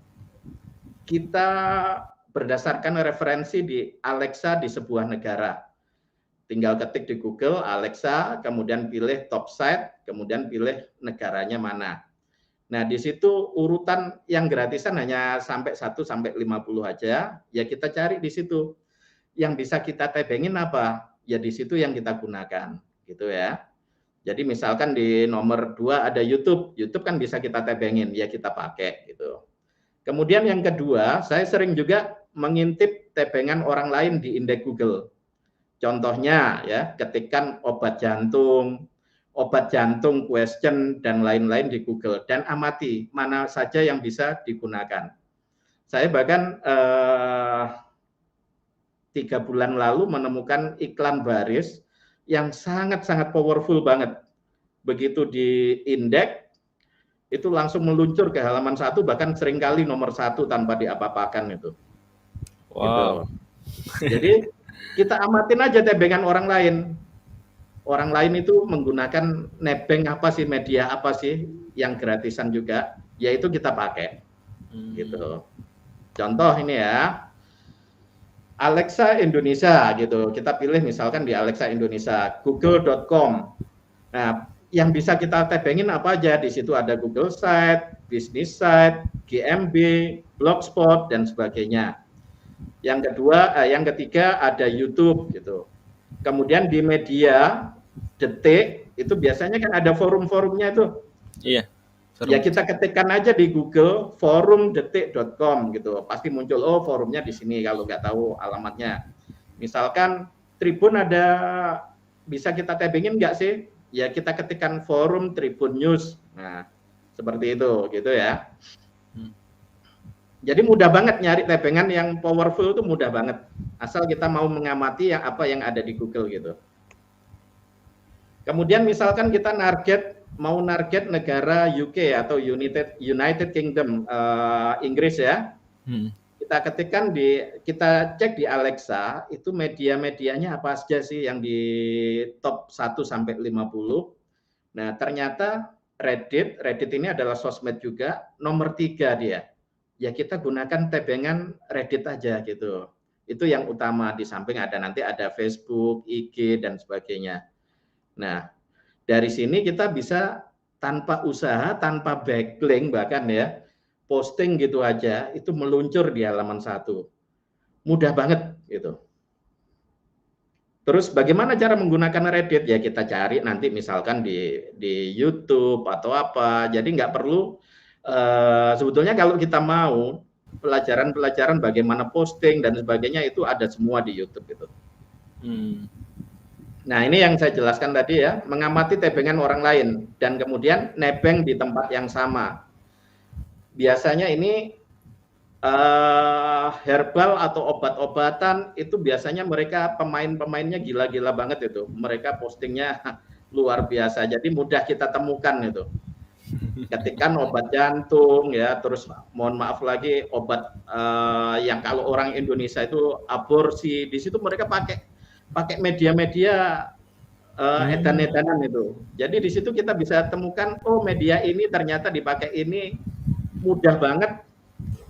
S2: kita berdasarkan referensi di Alexa di sebuah negara. Tinggal ketik di Google Alexa, kemudian pilih top site, kemudian pilih negaranya mana. Nah, di situ urutan yang gratisan hanya sampai 1 sampai 50 aja, ya kita cari di situ. Yang bisa kita tebengin apa? Ya di situ yang kita gunakan, gitu ya. Jadi misalkan di nomor 2 ada YouTube. YouTube kan bisa kita tebengin, ya kita pakai gitu. Kemudian yang kedua, saya sering juga mengintip tebengan orang lain di indeks Google. Contohnya ya, ketikkan obat jantung question dan lain-lain di Google dan amati mana saja yang bisa digunakan. Saya bahkan 3 bulan lalu menemukan iklan baris yang sangat-sangat powerful banget. Begitu di indeks itu langsung meluncur ke halaman 1, bahkan seringkali nomor 1 tanpa diapa-apakan itu.
S1: Wow.
S2: Gitu. Jadi kita amatin aja tebengan orang lain. Orang lain itu menggunakan nebeng apa sih, media apa sih yang gratisan juga, yaitu kita pakai. Gitu. Contoh ini ya, Alexa Indonesia gitu. Kita pilih misalkan di Alexa Indonesia, google.com. Nah, yang bisa kita tebengin apa aja? Di situ ada Google Site, Business Site, GMB, Blogspot dan sebagainya. Yang ketiga ada YouTube gitu. Kemudian di media detik itu biasanya kan ada forum-forumnya itu.
S1: Iya.
S2: Forum. Ya kita ketikkan aja di Google forumdetik.com gitu. Pasti muncul, oh forumnya di sini kalau nggak tahu alamatnya. Misalkan Tribun ada, bisa kita tebengin nggak sih? Ya kita ketikkan forum Tribun News. Nah, seperti itu gitu ya. Jadi mudah banget nyari tebengan yang powerful itu, mudah banget. Asal kita mau mengamati yang apa yang ada di Google gitu. Kemudian misalkan kita mau target negara UK atau United Kingdom, Inggris ya. Kita ketikkan kita cek di Alexa, itu media-medianya apa saja sih yang di top 1 sampai 50. Nah, ternyata Reddit ini adalah sosmed juga, nomor 3 dia. Ya kita gunakan tebengan Reddit aja gitu. Itu yang utama, di samping nanti ada Facebook, IG dan sebagainya. Nah, dari sini kita bisa tanpa usaha, tanpa backlink bahkan ya, posting gitu aja, itu meluncur di halaman 1. Mudah banget gitu. Terus bagaimana cara menggunakan Reddit? Ya kita cari nanti misalkan di YouTube atau apa. Jadi nggak perlu, sebetulnya kalau kita mau pelajaran-pelajaran bagaimana posting dan sebagainya itu ada semua di YouTube gitu. Nah, ini yang saya jelaskan tadi ya, mengamati tebengan orang lain dan kemudian nebeng di tempat yang sama. Biasanya ini herbal atau obat-obatan itu biasanya mereka pemainnya gila-gila banget itu. Mereka postingnya luar biasa. Jadi mudah kita temukan itu. Ketikkan obat jantung ya, terus mohon maaf lagi obat yang kalau orang Indonesia itu aborsi, di situ mereka pakai media-media edan-edanan itu. Jadi di situ kita bisa temukan, oh media ini ternyata dipakai ini, mudah banget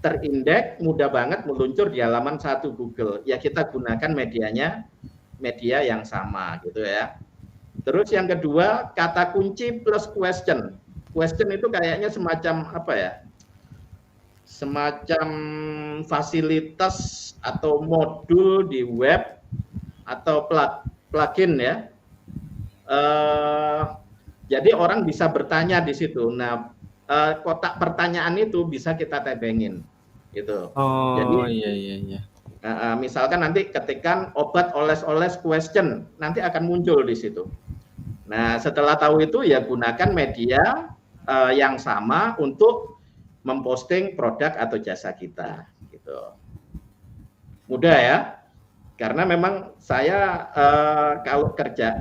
S2: terindeks, mudah banget meluncur di halaman 1 Google. Ya kita gunakan media yang sama gitu ya. Terus yang kedua, kata kunci plus question. Question itu kayaknya semacam apa ya? Semacam fasilitas atau modul di web atau plugin ya. Jadi orang bisa bertanya di situ. Nah, kotak pertanyaan itu bisa kita tebengin gitu.
S1: Oh,
S2: jadi
S1: iya.
S2: Misalkan nanti ketikkan obat oles-oles question, nanti akan muncul di situ. Nah, setelah tahu itu ya gunakan media yang sama untuk memposting produk atau jasa kita gitu. Mudah ya. Karena memang saya kalau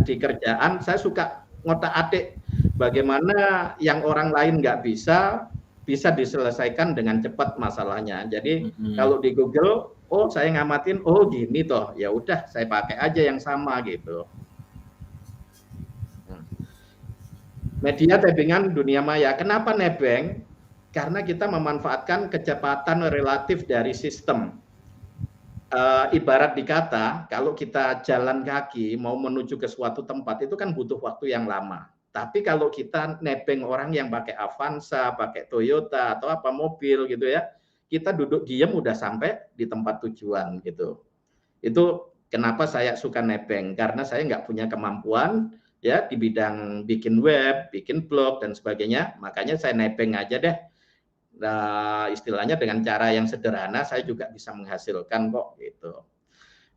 S2: di kerjaan saya suka ngotak-atik bagaimana yang orang lain nggak bisa diselesaikan dengan cepat masalahnya. Jadi kalau di Google, oh saya ngamatin, oh gini toh, ya udah saya pakai aja yang sama gitu. Media tabbingan dunia maya. Kenapa nebeng? Karena kita memanfaatkan kecepatan relatif dari sistem. Ibarat dikata, kalau kita jalan kaki mau menuju ke suatu tempat itu kan butuh waktu yang lama. Tapi kalau kita nebeng orang yang pakai Avanza, pakai Toyota atau apa mobil gitu ya, kita duduk diam udah sampai di tempat tujuan gitu. Itu kenapa saya suka nebeng, karena saya nggak punya kemampuan ya di bidang bikin web, bikin blog dan sebagainya. Makanya saya nebeng aja deh. Nah, istilahnya dengan cara yang sederhana saya juga bisa menghasilkan kok gitu.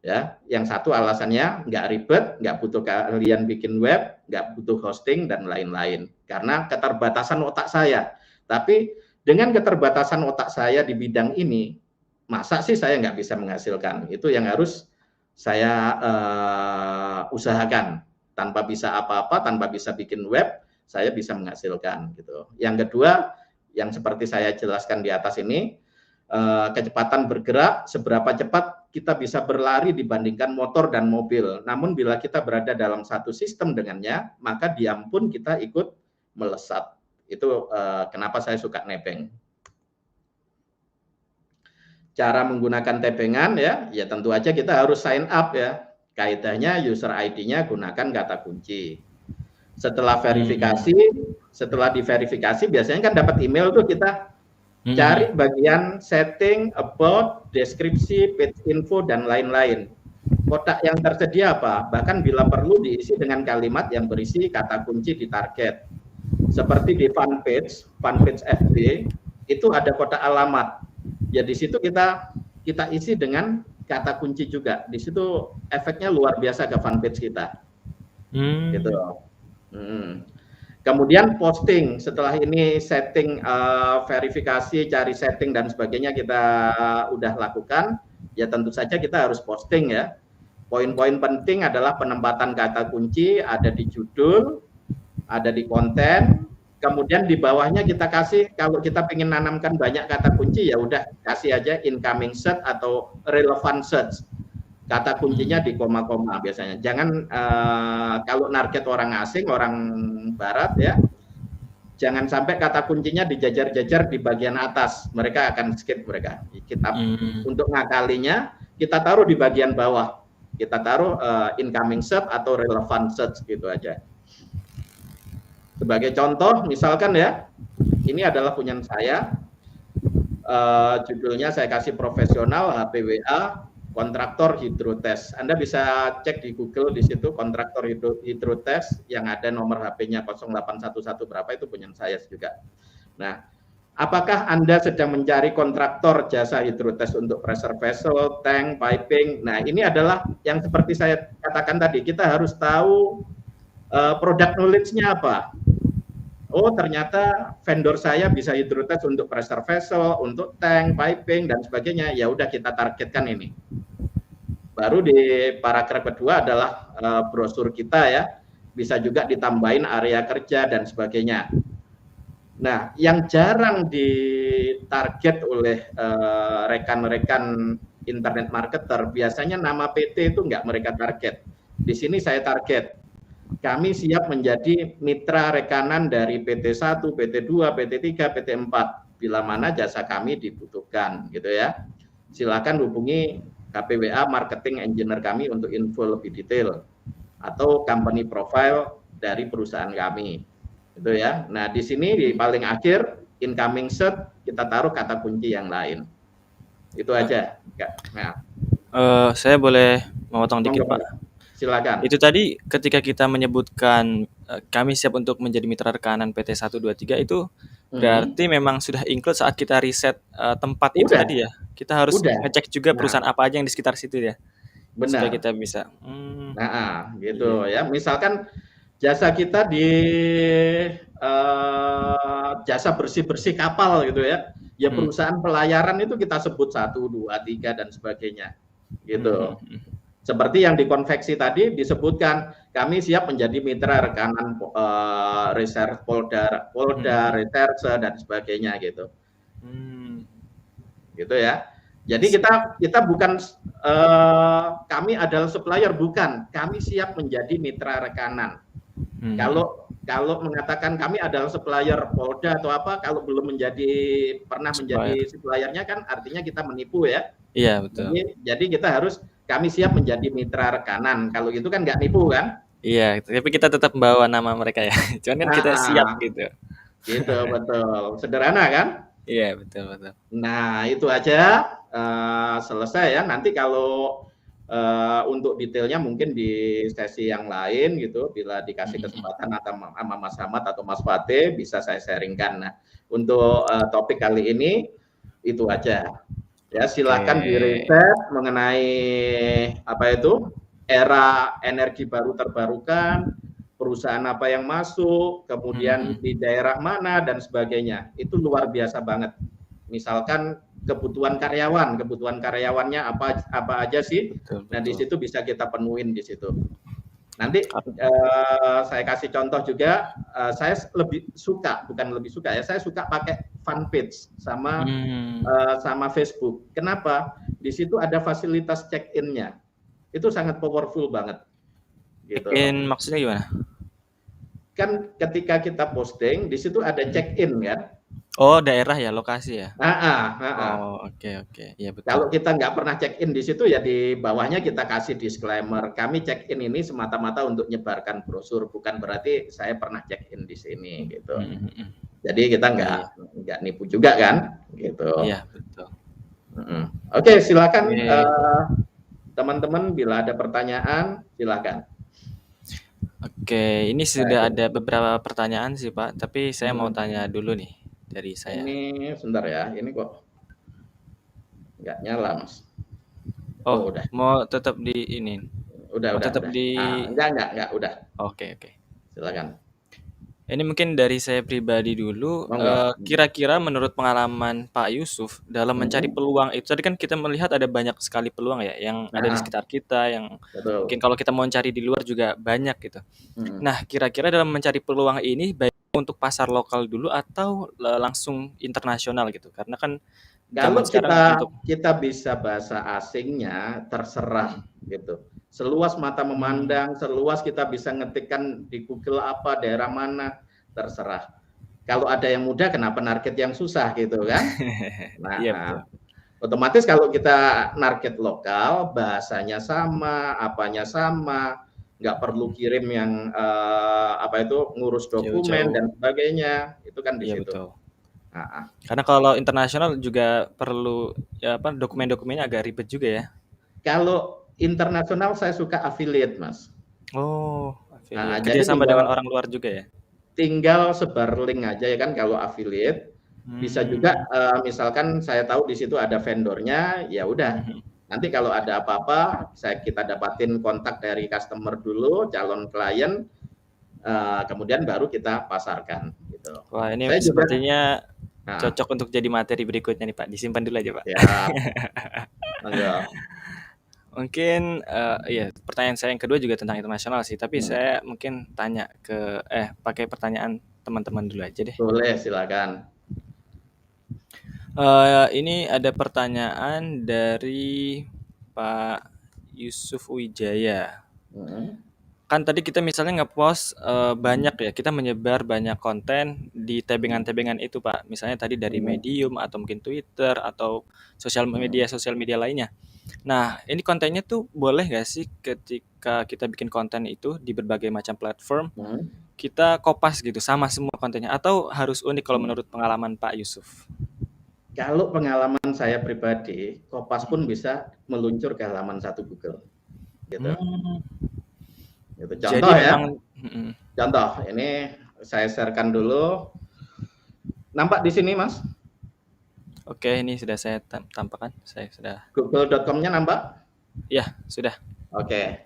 S2: Ya, yang satu alasannya nggak ribet, nggak butuh kalian bikin web, nggak butuh hosting dan lain-lain. Karena keterbatasan otak saya. Tapi dengan keterbatasan otak saya di bidang ini, masa sih saya nggak bisa menghasilkan? Itu yang harus saya usahakan. Tanpa bisa apa-apa, tanpa bisa bikin web, saya bisa menghasilkan gitu. Yang kedua, yang seperti saya jelaskan di atas ini, kecepatan bergerak, seberapa cepat kita bisa berlari dibandingkan motor dan mobil. Namun bila kita berada dalam satu sistem dengannya, maka diam pun kita ikut melesat. Itu kenapa saya suka nebeng. Cara menggunakan tebengan ya tentu aja kita harus sign up ya. Kaidahnya user ID-nya gunakan kata kunci. Setelah verifikasi, setelah diverifikasi biasanya kan dapat email tuh, kita cari bagian setting, about, deskripsi, page info dan lain-lain. Kotak yang tersedia apa? Bahkan bila perlu diisi dengan kalimat yang berisi kata kunci di target. Seperti di fanpage FB itu ada kotak alamat. Ya di situ kita isi dengan kata kunci juga. Di situ efeknya luar biasa ke fanpage kita. Gitu. Kemudian posting, setelah ini setting, verifikasi, cari setting dan sebagainya kita udah lakukan, ya tentu saja kita harus posting ya. Poin-poin penting adalah penempatan kata kunci, ada di judul, ada di konten, kemudian di bawahnya kita kasih, kalau kita ingin nanamkan banyak kata kunci ya udah kasih aja incoming search atau relevant search. Kata kuncinya di koma-koma biasanya. Jangan kalau target orang asing, orang barat ya, jangan sampai kata kuncinya dijajar-jajar di bagian atas. Mereka akan skip mereka. Kita untuk ngakalinya kita taruh di bagian bawah. Kita taruh incoming search atau relevant search gitu aja. Sebagai contoh, misalkan ya, ini adalah punya saya. Judulnya saya kasih profesional HPWA kontraktor hidrotes. Anda bisa cek di Google di situ kontraktor hidrotes yang ada nomor HP-nya 0811 berapa itu punya saya juga. Nah, apakah Anda sedang mencari kontraktor jasa hidrotes untuk pressure vessel, tank, piping? Nah, ini adalah yang seperti saya katakan tadi, kita harus tahu product knowledge-nya apa. Oh, ternyata vendor saya bisa hidrotes untuk pressure vessel, untuk tank, piping dan sebagainya. Ya udah kita targetkan ini. Baru di paragraf kedua adalah brosur kita ya. Bisa juga ditambahin area kerja dan sebagainya. Nah, yang jarang ditarget oleh rekan-rekan internet marketer, biasanya nama PT itu nggak mereka target. Di sini saya target. Kami siap menjadi mitra rekanan dari PT 1, PT 2, PT 3, PT 4 bila mana jasa kami dibutuhkan gitu ya. Silakan hubungi KPWA marketing engineer kami untuk info lebih detail atau company profile dari perusahaan kami. Gitu ya. Nah, di sini di paling akhir incoming search kita taruh kata kunci yang lain. Itu aja. Nah.
S1: Saya boleh memotong dikit, Pak?
S2: Silakan.
S1: Itu tadi ketika kita menyebutkan kami siap untuk menjadi mitra rekanan PT 123 itu berarti memang sudah include saat kita riset tempat itu tadi ya. Kita harus ngecek juga perusahaan apa aja yang di sekitar situ ya.
S2: Benar.
S1: Supaya kita bisa.
S2: Nah, gitu ya. Misalkan jasa kita di jasa bersih-bersih kapal gitu ya. Ya perusahaan pelayaran itu kita sebut 1, 2, 3 dan sebagainya. Gitu. Seperti yang dikonveksi tadi disebutkan, kami siap menjadi mitra rekanan reserve Polda, reserse dan sebagainya gitu. Gitu ya. Jadi kita bukan kami adalah supplier, bukan. Kami siap menjadi mitra rekanan. Kalau mengatakan kami adalah supplier Polda atau apa, kalau belum pernah menjadi suppliernya kan artinya kita menipu ya.
S1: Iya betul.
S2: Jadi kita harus kami siap menjadi mitra rekanan. Kalau gitu kan nggak nipu kan?
S1: Iya, tapi kita tetap membawa nama mereka ya. Cuman kan kita siap gitu.
S2: Gitu betul. Sederhana kan?
S1: Iya betul.
S2: Nah itu aja selesai ya. Nanti kalau untuk detailnya mungkin di sesi yang lain gitu, bila dikasih kesempatan atau sama Mas Ahmad atau Mas Fatih bisa saya sharingkan. Nah untuk topik kali ini itu aja. Ya silakan di-riset mengenai apa itu era energi baru terbarukan, perusahaan apa yang masuk, kemudian di daerah mana dan sebagainya. Itu luar biasa banget. Misalkan kebutuhan karyawannya apa aja sih? Betul. Nah di situ bisa kita penuhin di situ. Nanti saya kasih contoh juga, saya saya suka pakai fanpage sama Facebook. Kenapa? Di situ ada fasilitas check-in-nya. Itu sangat powerful banget. Gitu.
S1: Check-in maksudnya gimana?
S2: Kan ketika kita posting, di situ ada check-in kan?
S1: Oh, daerah ya, lokasi ya?
S2: Oh,
S1: oke. Ya, betul.
S2: Kalau kita nggak pernah check-in di situ, ya di bawahnya kita kasih disclaimer. Kami check-in ini semata-mata untuk nyebarkan brosur, bukan berarti saya pernah check-in di sini gitu. Jadi kita nggak nipu juga kan? Gitu.
S1: Iya, betul.
S2: Oke, silakan teman-teman bila ada pertanyaan, silakan.
S1: Oke, ini sudah ada beberapa pertanyaan sih Pak, tapi saya mau tanya dulu nih dari saya.
S2: Ini sebentar ya, ini kok nggak nyala Mas.
S1: Oh, udah. Mau tetap di ini?
S2: Udah.
S1: Tetap di.
S2: Enggak, udah.
S1: Oke.
S2: Silakan.
S1: Ini mungkin dari saya pribadi dulu. Kira-kira menurut pengalaman Pak Yusuf dalam mencari peluang itu, tadi kan kita melihat ada banyak sekali peluang ya yang ada di sekitar kita, yang mungkin kalau kita mau cari di luar juga banyak gitu. Nah, kira-kira dalam mencari peluang ini baik untuk pasar lokal dulu atau langsung internasional gitu? Karena kan
S2: kalau kita bisa bahasa asingnya terserah gitu. Seluas mata memandang, seluas kita bisa ngetikkan di Google apa daerah mana, terserah. Kalau ada yang mudah, kenapa target yang susah gitu kan? Nah, otomatis kalau kita target lokal, bahasanya sama, apanya sama, nggak perlu kirim yang ngurus dokumen dan sebagainya, itu kan di situ.
S1: Betul. Karena kalau internasional juga perlu dokumen-dokumennya agak ribet juga ya.
S2: Kalau internasional saya suka affiliate, Mas.
S1: Oh, affiliate. Kerjasama dengan orang luar juga ya?
S2: Tinggal sebar link aja ya kan kalau affiliate. Bisa juga misalkan saya tahu di situ ada vendornya, ya udah. Nanti kalau ada apa-apa, kita dapatin kontak dari customer dulu, calon klien, kemudian baru kita pasarkan. Gitu.
S1: Wah, ini sepertinya cocok untuk jadi materi berikutnya nih Pak. Disimpan dulu aja Pak.
S2: Ya.
S1: Mungkin pertanyaan saya yang kedua juga tentang internasional sih, tapi saya mungkin tanya pakai pertanyaan teman-teman dulu aja deh.
S2: Boleh, silakan.
S1: Ini ada pertanyaan dari Pak Yusuf Wijaya. Kan tadi kita misalnya nge-post banyak ya, kita menyebar banyak konten di tabengan-tabengan itu Pak. Misalnya tadi dari Medium atau mungkin Twitter atau sosial media lainnya. Nah, ini kontennya tuh boleh nggak sih ketika kita bikin konten itu di berbagai macam platform, kita kopas gitu sama semua kontennya, atau harus unik kalau menurut pengalaman Pak Yusuf?
S2: Kalau pengalaman saya pribadi, kopas pun bisa meluncur ke halaman 1 Google. Gitu. Gitu. Contoh jadi ya. Contoh, ini saya sharekan dulu. Nampak di sini, Mas?
S1: Oke, ini sudah saya tampakkan. Saya sudah.
S2: Google.com-nya nampak?
S1: Ya, sudah.
S2: Oke.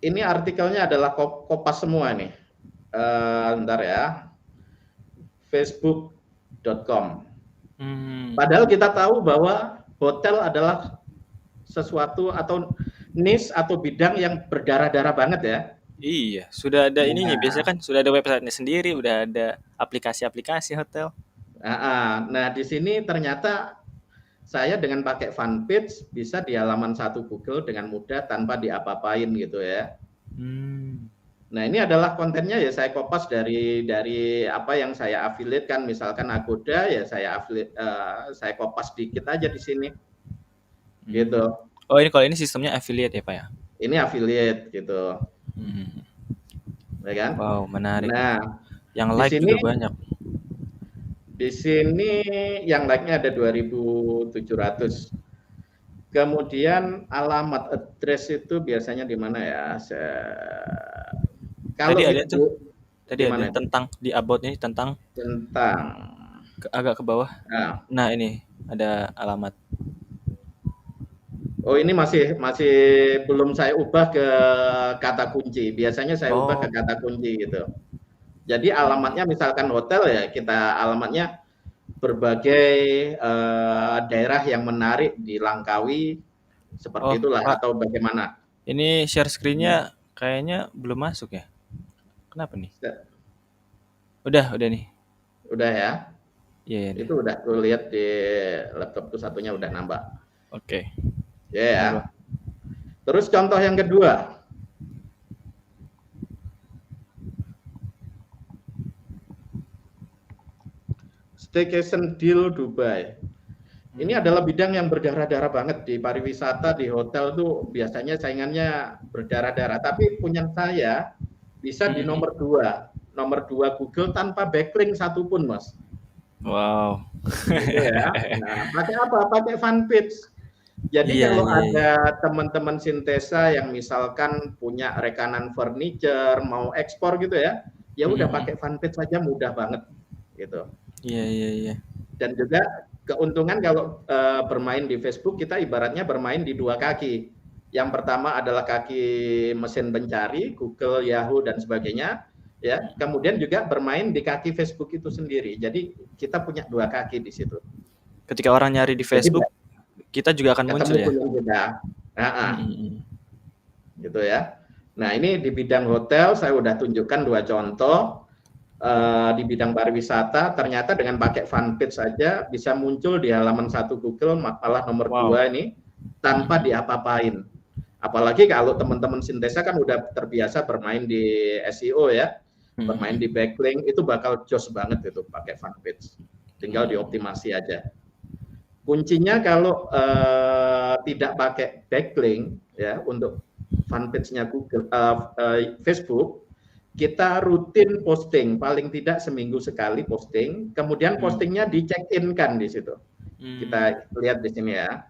S2: Ini artikelnya adalah kopas semua nih. Bentar ya. Facebook.com. Padahal kita tahu bahwa hotel adalah sesuatu atau niche atau bidang yang berdarah-darah banget ya.
S1: Iya, sudah ada ininya. Biasanya
S2: Nah,
S1: kan sudah ada websitenya sendiri, udah ada aplikasi-aplikasi hotel.
S2: nah di sini ternyata saya dengan pakai fanpage bisa di halaman satu Google dengan mudah tanpa diapa-apain gitu ya.
S1: Hmm.
S2: Nah, ini adalah kontennya ya saya kopas dari apa yang saya affiliate kan, misalkan Agoda ya saya kopas dikit aja di sini. Gitu.
S1: Oh, ini kalau ini sistemnya affiliate ya, Pak ya?
S2: Ini affiliate gitu.
S1: Hmm.
S2: Ya kan?
S1: Wow, menarik nih.
S2: Nah,
S1: Yang
S2: di
S1: like
S2: sini
S1: juga banyak.
S2: di sini yang like-nya ada 2.700. Kemudian alamat address itu biasanya di mana ya?
S1: Tadi
S2: Kalau
S1: ada tuh,
S2: itu
S1: tadi
S2: di
S1: ada
S2: mana itu?
S1: tentang di about ini tentang
S2: Tentang
S1: agak ke bawah.
S2: nah,
S1: Nah, ini ada alamat.
S2: oh ini masih masih belum saya ubah ke kata kunci. Biasanya saya ubah ke
S1: Oh,
S2: kata kunci gitu. Jadi alamatnya misalkan hotel ya kita alamatnya berbagai daerah yang menarik di Langkawi seperti
S1: oh,
S2: itulah
S1: Pak,
S2: atau bagaimana.
S1: ini share screen-nya kayaknya belum masuk ya. Kenapa nih? Udah nih.
S2: Udah ya.
S1: Iya, iya deh.
S2: Itu udah tuh lihat di laptopku satunya udah nambah.
S1: Oke.
S2: Ya yeah,
S1: Ini,
S2: ya.
S1: Bang.
S2: Terus contoh yang kedua, staycation deal Dubai. Ini adalah bidang yang berdarah-darah banget di pariwisata, di hotel tuh biasanya saingannya berdarah-darah. Tapi punya saya bisa di nomor dua Google tanpa backlink satupun, Mas.
S1: Wow.
S2: Gitu ya. Nah, pakai apa? Pakai fanpage. Jadi
S1: Iya,
S2: kalau
S1: iya, iya.
S2: ada teman-teman Sintesa yang misalkan punya rekanan furniture, mau ekspor gitu ya, ya udah pakai fanpage saja mudah banget gitu.
S1: Iya, iya, iya.
S2: Dan juga keuntungan kalau bermain di Facebook kita ibaratnya bermain di dua kaki. Yang pertama adalah kaki mesin pencari, Google, Yahoo dan sebagainya, ya. Kemudian juga bermain di kaki Facebook itu sendiri. Jadi kita punya dua kaki di situ.
S1: Ketika orang nyari di
S2: Jadi
S1: Facebook, kita juga akan muncul
S2: ketemu
S1: ya.
S2: punya kita. Nah,
S1: Mm-mm.
S2: gitu ya. Nah, ini di bidang hotel saya udah tunjukkan dua contoh. Di bidang pariwisata ternyata dengan pakai fanpage saja bisa muncul di halaman satu Google malah nomor
S1: Wow.
S2: dua ini tanpa diapa-apain. Apalagi kalau teman-teman Sintesa kan udah terbiasa bermain di SEO ya, bermain di backlink itu bakal jos banget itu pakai fanpage. Tinggal dioptimasi aja. Kuncinya kalau tidak pakai backlink ya untuk fanpage-nya Google, Facebook, kita rutin posting, paling tidak seminggu sekali posting, kemudian postingnya di check-in kan di situ. Kita lihat di sini ya.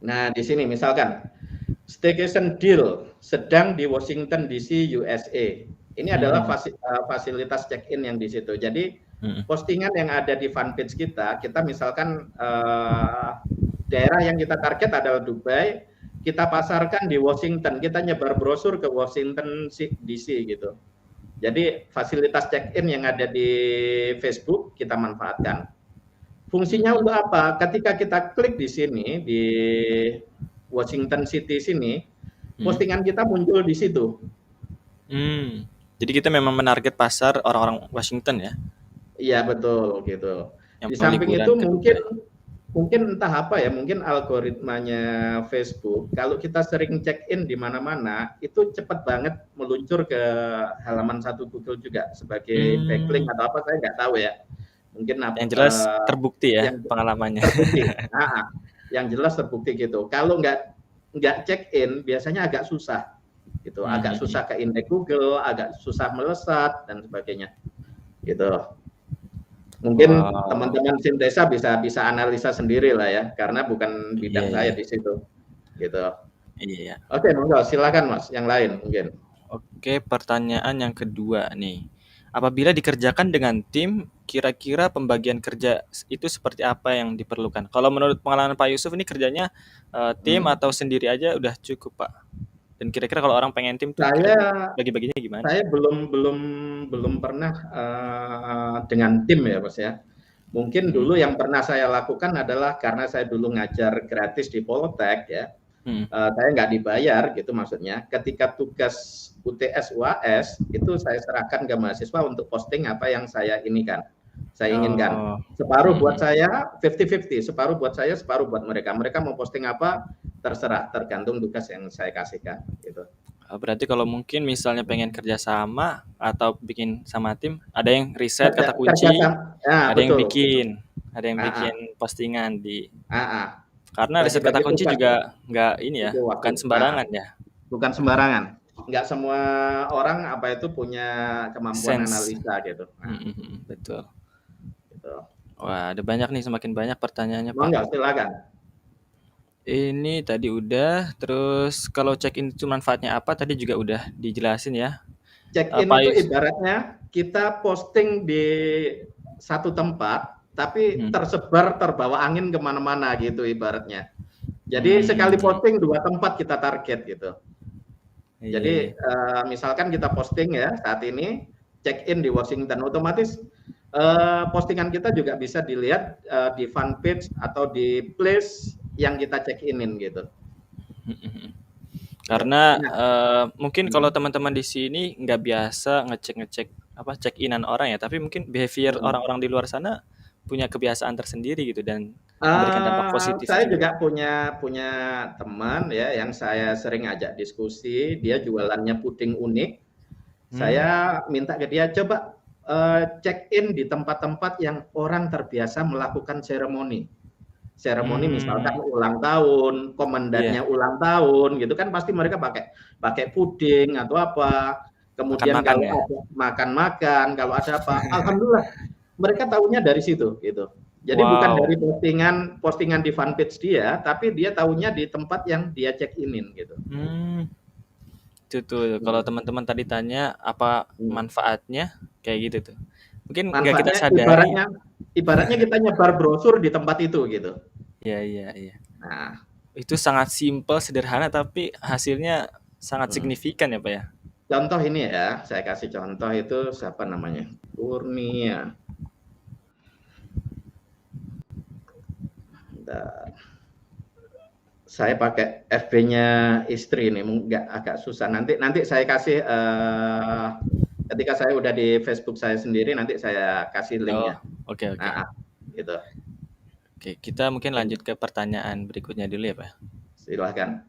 S2: Nah, di sini misalkan staycation deal sedang di Washington DC, USA. Ini adalah fasilitas check-in yang di situ. Jadi postingan yang ada di fanpage kita, kita misalkan daerah yang kita target adalah Dubai, kita pasarkan di Washington, kita nyebar brosur ke Washington DC gitu. Jadi fasilitas check-in yang ada di Facebook kita manfaatkan. Fungsinya untuk apa? Ketika kita klik di sini di Washington City sini, postingan kita muncul di situ.
S1: Jadi kita memang menarget pasar orang-orang Washington ya,
S2: Iya betul gitu.
S1: yang
S2: Di
S1: mau
S2: samping
S1: liburan
S2: itu
S1: ke Dubai.
S2: mungkin entah apa ya, mungkin algoritmanya Facebook. Kalau kita sering check in di mana-mana, itu cepat banget meluncur ke halaman satu Google juga sebagai backlink atau apa saya nggak tahu ya. Mungkin
S1: Yang jelas terbukti ya
S2: yang
S1: pengalamannya.
S2: terbukti. Nah, yang jelas terbukti gitu. Kalau nggak check in, biasanya agak susah gitu, agak susah ke indeks Google, agak susah melesat dan sebagainya. Gitu. Mungkin
S1: Wow.
S2: teman-teman Sintesa bisa analisa sendiri lah ya, karena bukan
S1: Iya,
S2: bidang saya
S1: iya.
S2: di situ. Gitu.
S1: Iya.
S2: Oke, monggo silakan Mas, yang lain mungkin.
S1: Oke, pertanyaan yang kedua nih. Apabila dikerjakan dengan tim, kira-kira pembagian kerja itu seperti apa yang diperlukan? Kalau menurut pengalaman Pak Yusuf ini kerjanya tim atau sendiri aja udah cukup, Pak? Dan kira-kira kalau orang pengen tim tuh
S2: Saya
S1: kira-kira bagi-baginya gimana?
S2: saya belum pernah dengan tim ya Mas ya. Mungkin dulu yang pernah saya lakukan adalah karena saya dulu ngajar gratis di Poltek ya. Saya nggak dibayar gitu maksudnya. Ketika tugas UTS UAS itu saya serahkan ke mahasiswa untuk posting apa yang saya inginkan. Separuh buat saya 50-50, separuh buat saya, separuh buat mereka. Mereka mau posting apa terserah, tergantung tugas yang saya kasihkan gitu.
S1: Berarti kalau mungkin misalnya pengen kerja sama atau bikin sama tim, ada yang riset kata kunci,
S2: Ya,
S1: ada yang
S2: betul,
S1: bikin, ada yang
S2: betul.
S1: bikin postingan di.
S2: Ah.
S1: Karena riset kata
S2: Bagi-bagi
S1: kunci
S2: tugas
S1: juga nggak ini ya,
S2: itu waktu.
S1: bukan sembarangan ya.
S2: Bukan sembarangan. Nggak semua orang apa itu punya kemampuan
S1: Sense.
S2: analisa gitu.
S1: Betul.
S2: Gitu.
S1: Wah, ada banyak nih, semakin banyak pertanyaannya, Pak.
S2: Monggo, silakan.
S1: Ini tadi udah, terus kalau check-in itu manfaatnya apa? Tadi juga udah dijelasin ya.
S2: Check-in itu ibaratnya kita posting di satu tempat, tapi tersebar terbawa angin kemana-mana gitu ibaratnya. Jadi sekali posting 2 tempat kita target gitu. Jadi misalkan kita posting ya saat ini check-in di Washington, otomatis postingan kita juga bisa dilihat di fanpage atau di place yang kita check-in-in gitu.
S1: Karena mungkin kalau teman-teman di sini nggak biasa ngecek apa check-inan orang ya, tapi mungkin behavior orang-orang di luar sana punya kebiasaan tersendiri gitu dan memberikan dampak positif
S2: saya
S1: juga.
S2: juga punya teman ya yang saya sering ajak diskusi, dia jualannya puding unik. Saya minta ke dia coba check-in di tempat-tempat yang orang terbiasa melakukan seremoni misalkan ulang tahun, komandannya ulang tahun gitu kan pasti mereka pakai puding atau apa. Kemudian
S1: makan
S2: kalau
S1: ya?
S2: ada makan-makan, kalau ada apa, alhamdulillah mereka tahunya dari situ gitu. Jadi bukan dari postingan di fanpage dia, tapi dia tahunya di tempat yang dia check-in gitu.
S1: Itu tuh kalau teman-teman tadi tanya apa manfaatnya kayak gitu tuh. Mungkin nggak kita sadari.
S2: Ibaratnya kita nyebar brosur di tempat itu gitu.
S1: Iya.
S2: Nah,
S1: itu sangat simpel, sederhana tapi hasilnya sangat signifikan ya, Pak ya.
S2: Contoh ini ya, saya kasih contoh itu siapa namanya? Kurnia. Saya pakai FB-nya istri ini, agak susah. Nanti saya kasih ketika saya udah di Facebook saya sendiri, nanti saya kasih linknya.
S1: Oke.
S2: Gitu.
S1: Oke, kita mungkin lanjut ke pertanyaan berikutnya dulu ya, Pak.
S2: Silahkan.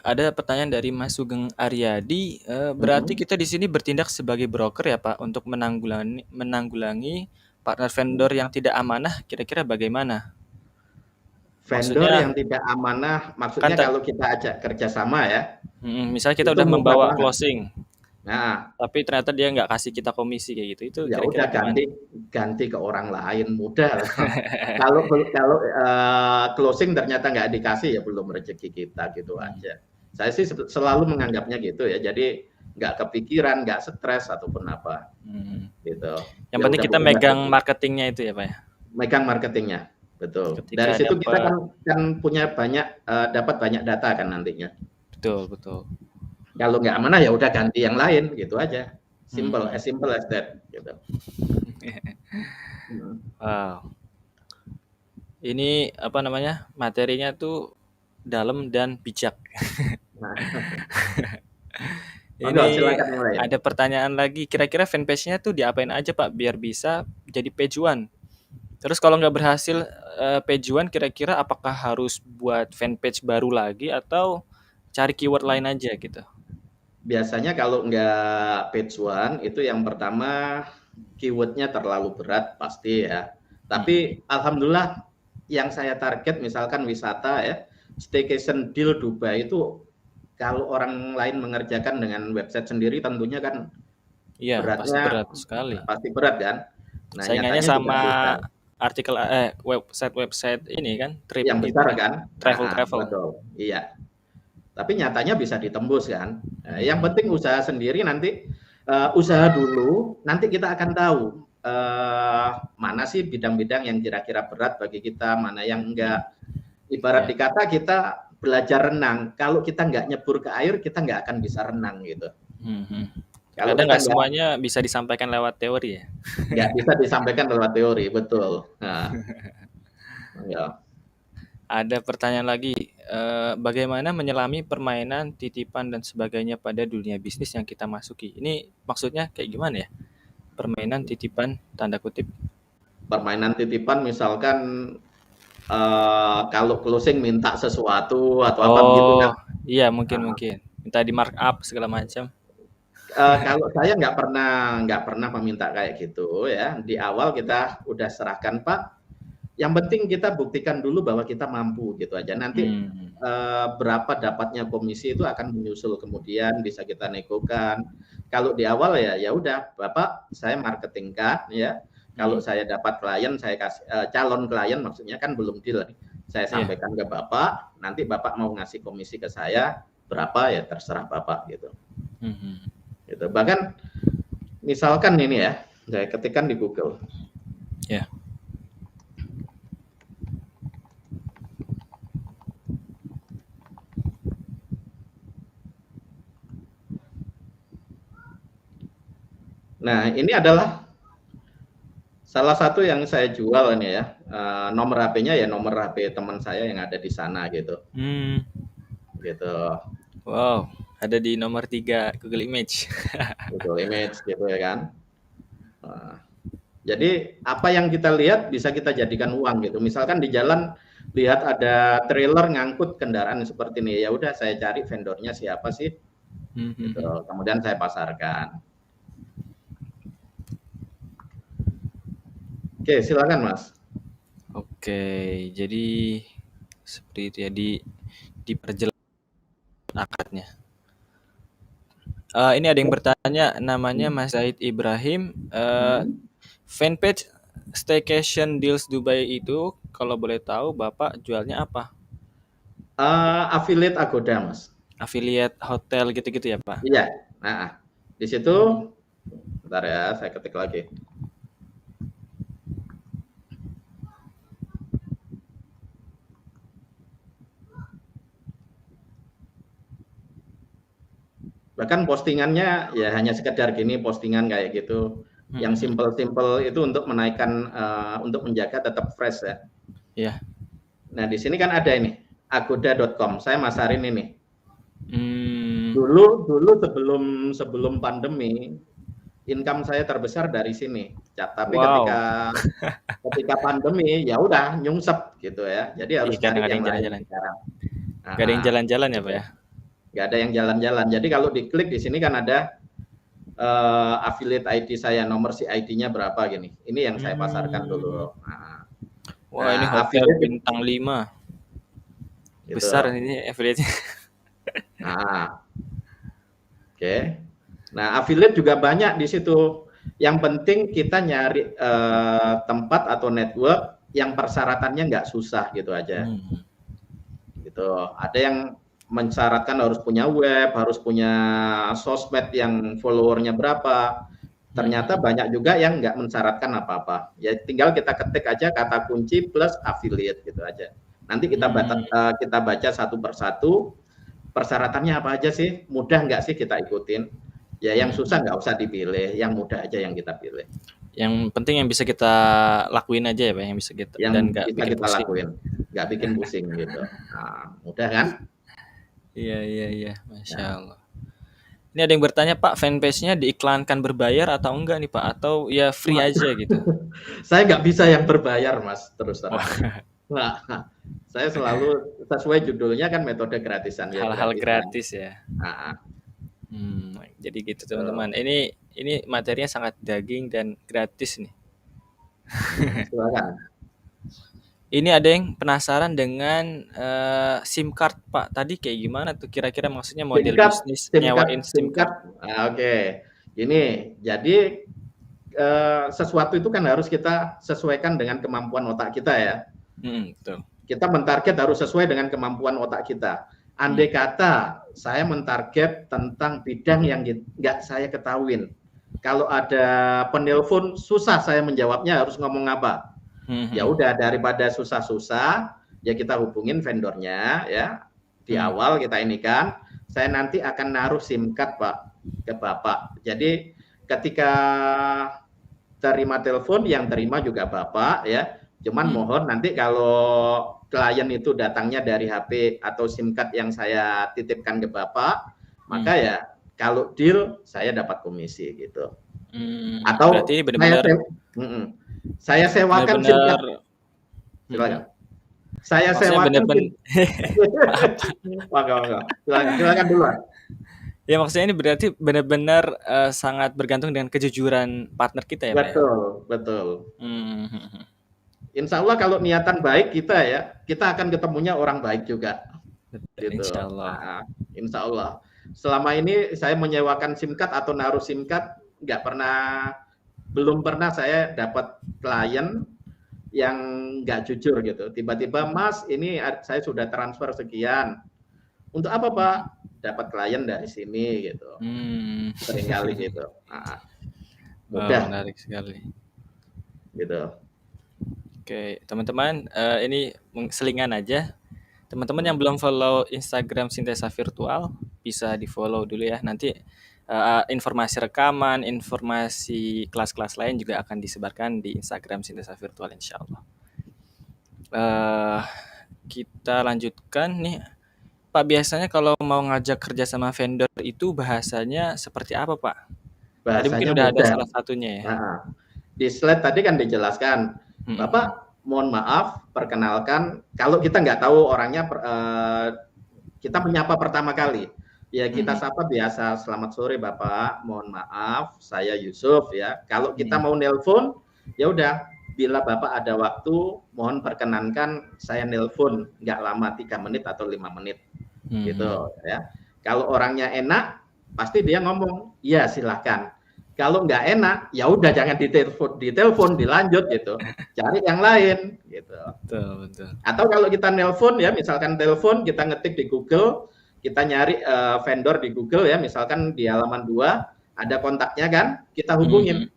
S1: Ada pertanyaan dari Mas Sugeng Aryadi. Berarti kita di sini bertindak sebagai broker ya, Pak, untuk menanggulangi partner vendor yang tidak amanah. Kira-kira bagaimana?
S2: Vendor yang tidak amanah, maksudnya kan kalau kita ajak kerjasama ya.
S1: Misalnya kita udah membawa closing.
S2: Nah,
S1: tapi ternyata dia nggak kasih kita komisi kayak gitu. Itu
S2: ya
S1: kira-kira
S2: udah ganti ke orang lain, mudah. Kalau closing ternyata nggak dikasih ya belum rezeki kita gitu aja. Saya sih selalu menganggapnya gitu ya. Jadi nggak kepikiran, nggak stres ataupun apa. Gitu.
S1: Yang penting kita megang marketingnya itu ya, Pak ya.
S2: Megang marketingnya, betul. Dari situ kita kan punya dapat banyak data kan nantinya.
S1: Betul.
S2: Kalau nggak amanah ya udah ganti yang lain gitu aja. Simple as that gitu.
S1: Wow. Ini apa namanya? Materinya tuh dalam dan bijak. Ini ada pertanyaan lagi. Kira-kira fanpage-nya tuh diapain aja, Pak, biar bisa jadi page one? Terus kalau nggak berhasil page one, kira-kira apakah harus buat fanpage baru lagi atau cari keyword lain aja gitu?
S2: Biasanya kalau nggak page one itu yang pertama keywordnya terlalu berat pasti ya. Tapi alhamdulillah yang saya target misalkan wisata ya, staycation deal Dubai itu kalau orang lain mengerjakan dengan website sendiri tentunya kan beratnya
S1: pasti berat sekali.
S2: Pasti berat kan.
S1: Nah, saingannya sama artikel website ini kan trip
S2: yang besar kan,
S1: travel.
S2: Betul. Iya. Tapi nyatanya bisa ditembus kan. Yang penting usaha sendiri nanti usaha dulu, nanti kita akan tahu mana sih bidang-bidang yang kira-kira berat bagi kita, mana yang enggak. Ibarat dikata kita belajar renang. Kalau kita nggak nyebur ke air, kita nggak akan bisa renang gitu. Kalau
S1: Kadang
S2: kita
S1: nggak semuanya bisa disampaikan lewat teori ya.
S2: nggak bisa disampaikan lewat teori, betul. Nah, ya.
S1: Ada pertanyaan lagi, bagaimana menyelami permainan, titipan, dan sebagainya pada dunia bisnis yang kita masuki? Ini maksudnya kayak gimana ya? Permainan, titipan, tanda kutip.
S2: Permainan titipan misalkan kalau closing minta sesuatu atau apa begitu
S1: Oh,
S2: kan.
S1: iya mungkin. Minta di markup segala macam.
S2: Kalau saya nggak pernah meminta kayak gitu ya. Di awal kita udah serahkan, Pak. Yang penting kita buktikan dulu bahwa kita mampu gitu aja. Nanti berapa dapatnya komisi itu akan menyusul kemudian bisa kita negokan. Kalau di awal ya udah, Bapak saya marketing kan ya. Kalau saya dapat klien, saya kasih calon klien maksudnya kan belum deal. Saya sampaikan ke Bapak, nanti Bapak mau ngasih komisi ke saya berapa ya terserah Bapak gitu. Gitu. Bahkan misalkan ini ya, saya ketikkan di Google.
S1: Ya.
S2: Nah, ini adalah salah satu yang saya jual ini ya. Nomor HP-nya ya nomor HP teman saya yang ada di sana gitu. Gitu.
S1: Wow, ada di nomor 3 Google Image.
S2: Google Image gitu ya kan. Jadi apa yang kita lihat bisa kita jadikan uang gitu. Misalkan di jalan lihat ada trailer ngangkut kendaraan seperti ini, ya udah saya cari vendornya siapa sih. Gitu. Kemudian saya pasarkan. Oke, silakan Mas.
S1: Oke, jadi seperti itu ya diperjelas akadnya. Ini ada yang bertanya, namanya Mas Zaid Ibrahim. Fanpage Staycation Deals Dubai itu kalau boleh tahu Bapak jualnya apa?
S2: Affiliate Agoda Mas.
S1: Affiliate hotel gitu-gitu ya Pak?
S2: Iya. Nah, di situ, bentar ya, saya ketik lagi. Bahkan postingannya ya hanya sekedar gini, postingan kayak gitu. Yang simple-simple itu untuk menaikkan, untuk menjaga tetap fresh ya.
S1: Iya.
S2: Nah di sini kan ada ini, agoda.com. Saya masarin ini. Dulu sebelum pandemi, income saya terbesar dari sini. Tapi ketika pandemi ya udah nyungsep gitu ya. Jadi harus cari yang lain sekarang.
S1: Gak ada yang jalan-jalan ya Pak ya?
S2: Gak ada yang jalan-jalan. Jadi kalau diklik di sini kan ada affiliate ID saya, nomor si ID-nya berapa gini. Ini yang saya pasarkan dulu.
S1: Wah, ini hotel bintang 5. Gitu. Besar ini affiliate-nya.
S2: Oke. Nah, affiliate juga banyak di situ. Yang penting kita nyari tempat atau network yang persyaratannya nggak susah gitu aja. Gitu. Ada yang mensyaratkan harus punya web, harus punya sosmed yang followernya berapa. Ternyata banyak juga yang nggak mensyaratkan apa-apa. Ya tinggal kita ketik aja kata kunci plus affiliate gitu aja. Nanti kita baca satu persatu. Persyaratannya apa aja sih? Mudah nggak sih kita ikutin? Ya yang susah nggak usah dipilih, yang mudah aja yang kita pilih.
S1: Yang penting yang bisa kita lakuin aja ya Pak, yang bisa kita
S2: yang
S1: dan nggak bikin
S2: kita
S1: pusing.
S2: Lakuin, nggak bikin pusing gitu. Nah, mudah kan?
S1: Iya, Masya Allah. Ini ada yang bertanya Pak, fanpage-nya diiklankan berbayar atau enggak nih Pak? Atau ya free aja gitu?
S2: Saya nggak bisa yang berbayar Mas, terus terang. Nah, saya selalu sesuai judulnya kan metode gratisan.
S1: Hal-hal gratis ya. Jadi gitu teman-teman. Ini materinya sangat daging dan gratis nih.
S2: Silakan.
S1: Ini ada yang penasaran dengan SIM card Pak. Tadi kayak gimana tuh kira-kira maksudnya model bisnis nyewain SIM card?
S2: Oke. Ini jadi sesuatu itu kan harus kita sesuaikan dengan kemampuan otak kita ya.
S1: Betul.
S2: Kita mentarget harus sesuai dengan kemampuan otak kita. Andai kata saya mentarget tentang bidang yang nggak saya ketahuin. Kalau ada penelpon susah saya menjawabnya harus ngomong apa. Ya udah daripada susah-susah ya kita hubungin vendornya ya. di awal kita ini kan, saya nanti akan naruh SIM card Pak ke Bapak. Jadi ketika terima telepon, yang terima juga Bapak ya. Cuman mohon nanti kalau klien itu datangnya dari HP atau SIM card yang saya titipkan ke Bapak, maka ya kalau deal saya dapat komisi gitu. Atau
S1: berarti benar-benar
S2: saya sewakan SIM card. Silakan. Saya sewakan silakan duluan.
S1: Ya maksudnya ini berarti benar-benar sangat bergantung dengan kejujuran partner kita ya Pak?
S2: Betul. Insya Allah kalau niatan baik kita ya, kita akan ketemunya orang baik juga. Gitu.
S1: Insya Allah.
S2: Nah, insya Allah. Selama ini saya menyewakan SIM card atau naruh SIM card, belum pernah saya dapat klien yang nggak jujur gitu. Tiba-tiba Mas, ini saya sudah transfer sekian. Untuk apa Pak? Dapat klien dari sini gitu. Seringkali gitu. Mudah.
S1: Menarik sekali.
S2: Gitu.
S1: Oke, teman-teman, ini selingan aja. Teman-teman yang belum follow Instagram Sintesa Virtual, bisa di-follow dulu ya. Nanti informasi rekaman, informasi kelas-kelas lain juga akan disebarkan di Instagram Sintesa Virtual insya Allah. Kita lanjutkan nih. Pak, biasanya kalau mau ngajak kerja sama vendor itu bahasanya seperti apa Pak?
S2: Bahasanya
S1: tadi mungkin udah ada salah satunya ya.
S2: Di slide tadi kan dijelaskan, Bapak mohon maaf, perkenalkan, kalau kita nggak tahu orangnya, kita menyapa pertama kali. Ya kita sapa biasa, selamat sore Bapak, mohon maaf, saya Yusuf ya. Kalau kita mau nelpon, ya udah, bila Bapak ada waktu, mohon perkenankan saya nelpon, nggak lama 3 menit atau 5 menit, gitu ya. Kalau orangnya enak, pasti dia ngomong, iya silahkan. Kalau nggak enak, ya udah jangan ditelepon, dilanjut gitu. Cari yang lain gitu.
S1: Betul.
S2: Atau kalau kita nelpon ya, misalkan telepon kita ngetik di Google, kita nyari vendor di Google ya, misalkan di halaman 2 ada kontaknya kan, kita hubungin.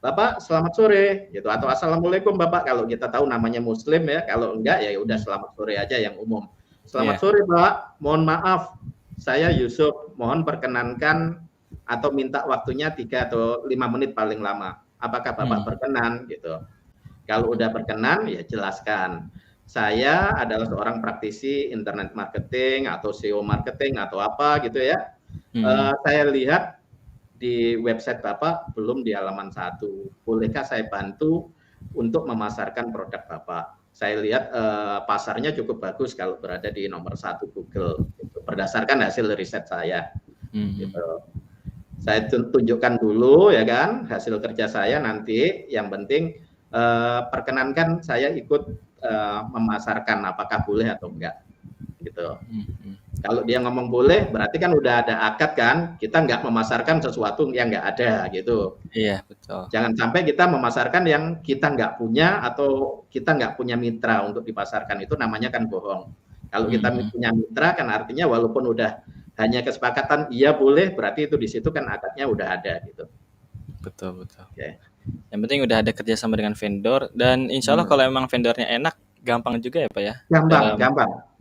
S2: Bapak selamat sore gitu, atau assalamualaikum Bapak kalau kita tahu namanya Muslim ya, kalau enggak ya udah selamat sore aja yang umum. Selamat sore Pak, mohon maaf saya Yusuf, mohon perkenankan atau minta waktunya 3 atau 5 menit paling lama. Apakah Bapak berkenan gitu. Kalau udah berkenan ya jelaskan. Saya adalah seorang praktisi internet marketing atau SEO marketing atau apa gitu ya. Saya lihat di website Bapak belum di halaman 1. Bolehkah saya bantu untuk memasarkan produk Bapak? Saya lihat pasarnya cukup bagus kalau berada di nomor 1 Google gitu. Berdasarkan hasil riset saya. Gitu. Saya tunjukkan dulu ya kan hasil kerja saya, nanti yang penting perkenankan saya ikut memasarkan, apakah boleh atau enggak gitu. Kalau dia ngomong boleh, berarti kan udah ada akad kan, kita nggak memasarkan sesuatu yang nggak ada gitu.
S1: Iya betul.
S2: Jangan sampai kita memasarkan yang kita nggak punya atau kita nggak punya mitra untuk dipasarkan, itu namanya kan bohong. Kalau kita punya mitra kan artinya walaupun udah hanya kesepakatan iya boleh, berarti itu di situ kan akadnya udah ada gitu.
S1: Betul. Okay. Yang penting udah ada kerjasama dengan vendor, dan insya Allah kalau emang vendornya enak, gampang juga ya Pak ya.
S2: Gampang.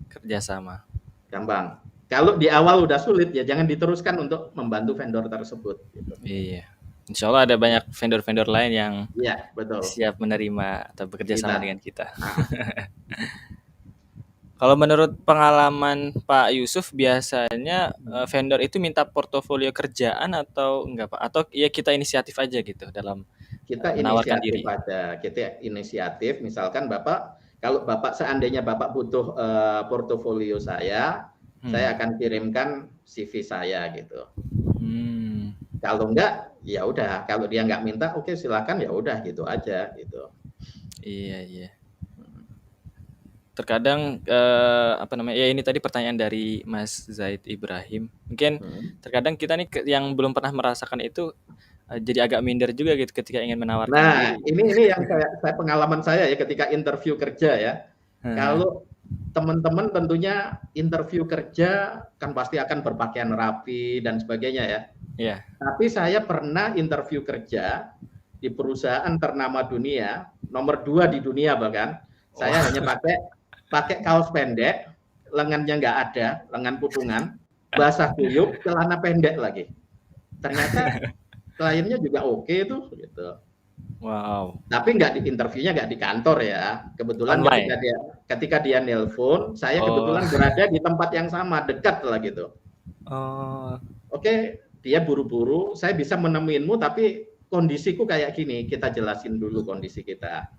S1: Kerjasama.
S2: Gampang. Kalau di awal udah sulit ya jangan diteruskan untuk membantu vendor tersebut. Gitu.
S1: Iya. Insya Allah ada banyak vendor-vendor lain yang
S2: betul.
S1: siap menerima atau bekerja sama dengan kita. Kalau menurut pengalaman Pak Yusuf, biasanya vendor itu minta portofolio kerjaan atau enggak Pak? Atau ya kita inisiatif aja gitu dalam menawarkan diri?
S2: Kita inisiatif, misalkan Bapak, kalau Bapak seandainya Bapak butuh portofolio saya akan kirimkan CV saya gitu. Kalau enggak, ya udah. Kalau dia enggak minta, oke silakan, ya udah gitu aja gitu.
S1: Iya. Terkadang ya ini tadi pertanyaan dari Mas Zaid Ibrahim. Mungkin terkadang kita nih yang belum pernah merasakan itu jadi agak minder juga gitu ketika ingin menawarkan diri.
S2: Ini yang saya pengalaman saya ya ketika interview kerja ya. Kalau teman-teman tentunya interview kerja kan pasti akan berpakaian rapi dan sebagainya ya.
S1: Iya.
S2: Tapi saya pernah interview kerja di perusahaan ternama dunia, nomor 2 di dunia bahkan. Saya hanya pakai kaos pendek, lengannya nggak ada, lengan putungan, basah kuyup, celana pendek lagi. Ternyata kliennya juga oke tuh, gitu.
S1: Wow.
S2: Tapi nggak di interviewnya nggak di kantor ya. Kebetulan
S1: Online.
S2: ketika dia nelpon, saya
S1: Oh.
S2: kebetulan berada di tempat yang sama, dekat lah gitu.
S1: Oh.
S2: Oke, dia buru-buru, saya bisa menemuinmu, tapi kondisiku kayak gini, kita jelasin dulu kondisi kita.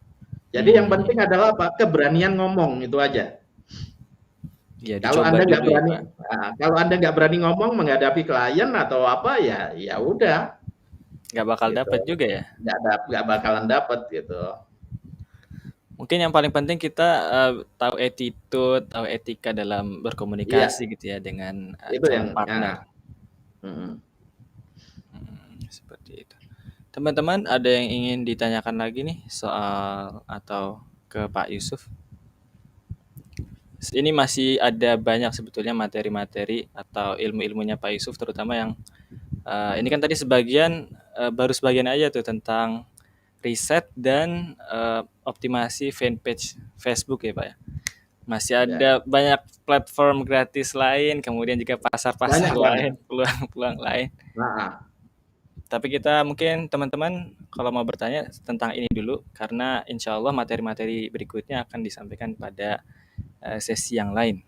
S2: Jadi yang penting adalah apa? Keberanian ngomong, itu aja.
S1: Ya,
S2: Kalau
S1: dicoba
S2: Anda nggak
S1: dulu ya,
S2: berani,
S1: Pak.
S2: kalau Anda nggak berani ngomong menghadapi klien atau apa, ya udah,
S1: Nggak bakal
S2: gitu.
S1: dapat juga ya.
S2: Nggak bakalan dapat gitu.
S1: Mungkin yang paling penting kita tahu attitude, tahu etika dalam berkomunikasi
S2: Iya,
S1: gitu ya dengan
S2: itu
S1: calon
S2: yang.
S1: partner.
S2: Mm.
S1: Seperti itu. Teman-teman, ada yang ingin ditanyakan lagi nih soal atau ke Pak Yusuf? Ini masih ada banyak sebetulnya materi-materi atau ilmu-ilmunya Pak Yusuf, terutama yang ini kan tadi sebagian baru sebagian aja tuh tentang riset dan optimasi fanpage Facebook ya Pak ya. Masih
S2: Ya.
S1: ada banyak platform gratis lain, kemudian juga pasar-pasar
S2: Banyak banget.
S1: lain, peluang-peluang lain.
S2: Nah,
S1: Tapi kita mungkin teman-teman kalau mau bertanya tentang ini dulu, karena insya Allah materi-materi berikutnya akan disampaikan pada sesi yang lain.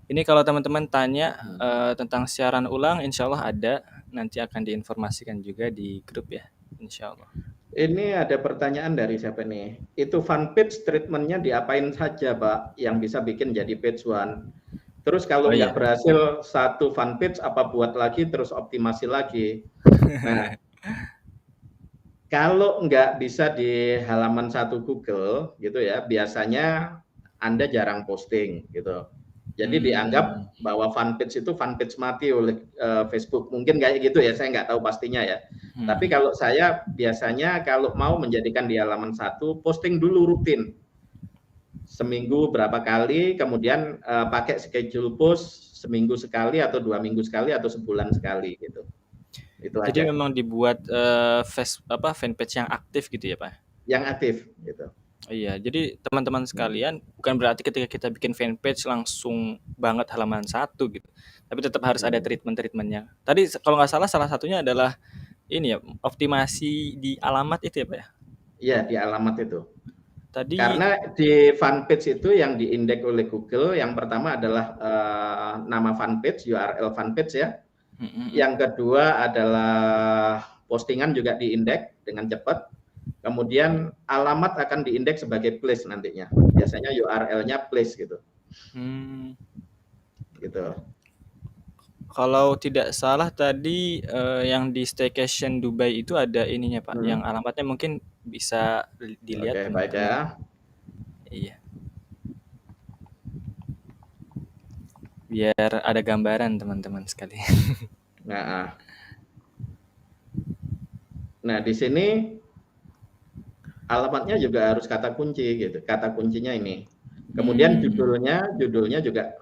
S1: Ini kalau teman-teman tanya tentang siaran ulang, insya Allah ada, nanti akan diinformasikan juga di grup ya, insya Allah.
S2: ini ada pertanyaan dari siapa nih? Itu fanpage treatmentnya diapain saja, Pak? Yang bisa bikin jadi page one. Terus kalau nggak berhasil satu fanpage, apa buat lagi terus optimasi lagi? Nah, kalau nggak bisa di halaman satu Google gitu ya, biasanya Anda jarang posting gitu. Jadi dianggap bahwa fanpage itu fanpage mati oleh Facebook. Mungkin kayak gitu ya, saya nggak tahu pastinya ya. Tapi kalau saya biasanya kalau mau menjadikan di halaman satu, posting dulu rutin. Seminggu berapa kali, kemudian pakai schedule post seminggu sekali atau 2 minggu sekali atau sebulan sekali gitu. Itu
S1: Jadi
S2: aja.
S1: memang dibuat fanpage yang aktif gitu ya Pak?
S2: Yang aktif gitu.
S1: Iya, jadi teman-teman sekalian bukan berarti ketika kita bikin fanpage langsung banget halaman satu gitu. Tapi tetap harus ada treatment-treatmentnya. Tadi kalau nggak salah satunya adalah ini ya, optimasi di alamat itu ya Pak ya?
S2: Iya, di alamat itu.
S1: Tadi
S2: Karena di fanpage itu yang diindeks oleh Google, yang pertama adalah nama fanpage, URL fanpage ya. Yang kedua adalah postingan juga diindeks dengan cepat. Kemudian alamat akan diindeks sebagai place nantinya. Biasanya URL-nya place gitu. Gitu.
S1: Kalau tidak salah tadi yang di staycation Dubai itu ada ininya Pak, yang alamatnya mungkin bisa dilihat.
S2: Oke, baik ya.
S1: Iya. Biar ada gambaran teman-teman sekalian.
S2: Nah, di sini alamatnya juga harus kata kunci gitu. Kata kuncinya ini. Kemudian judulnya juga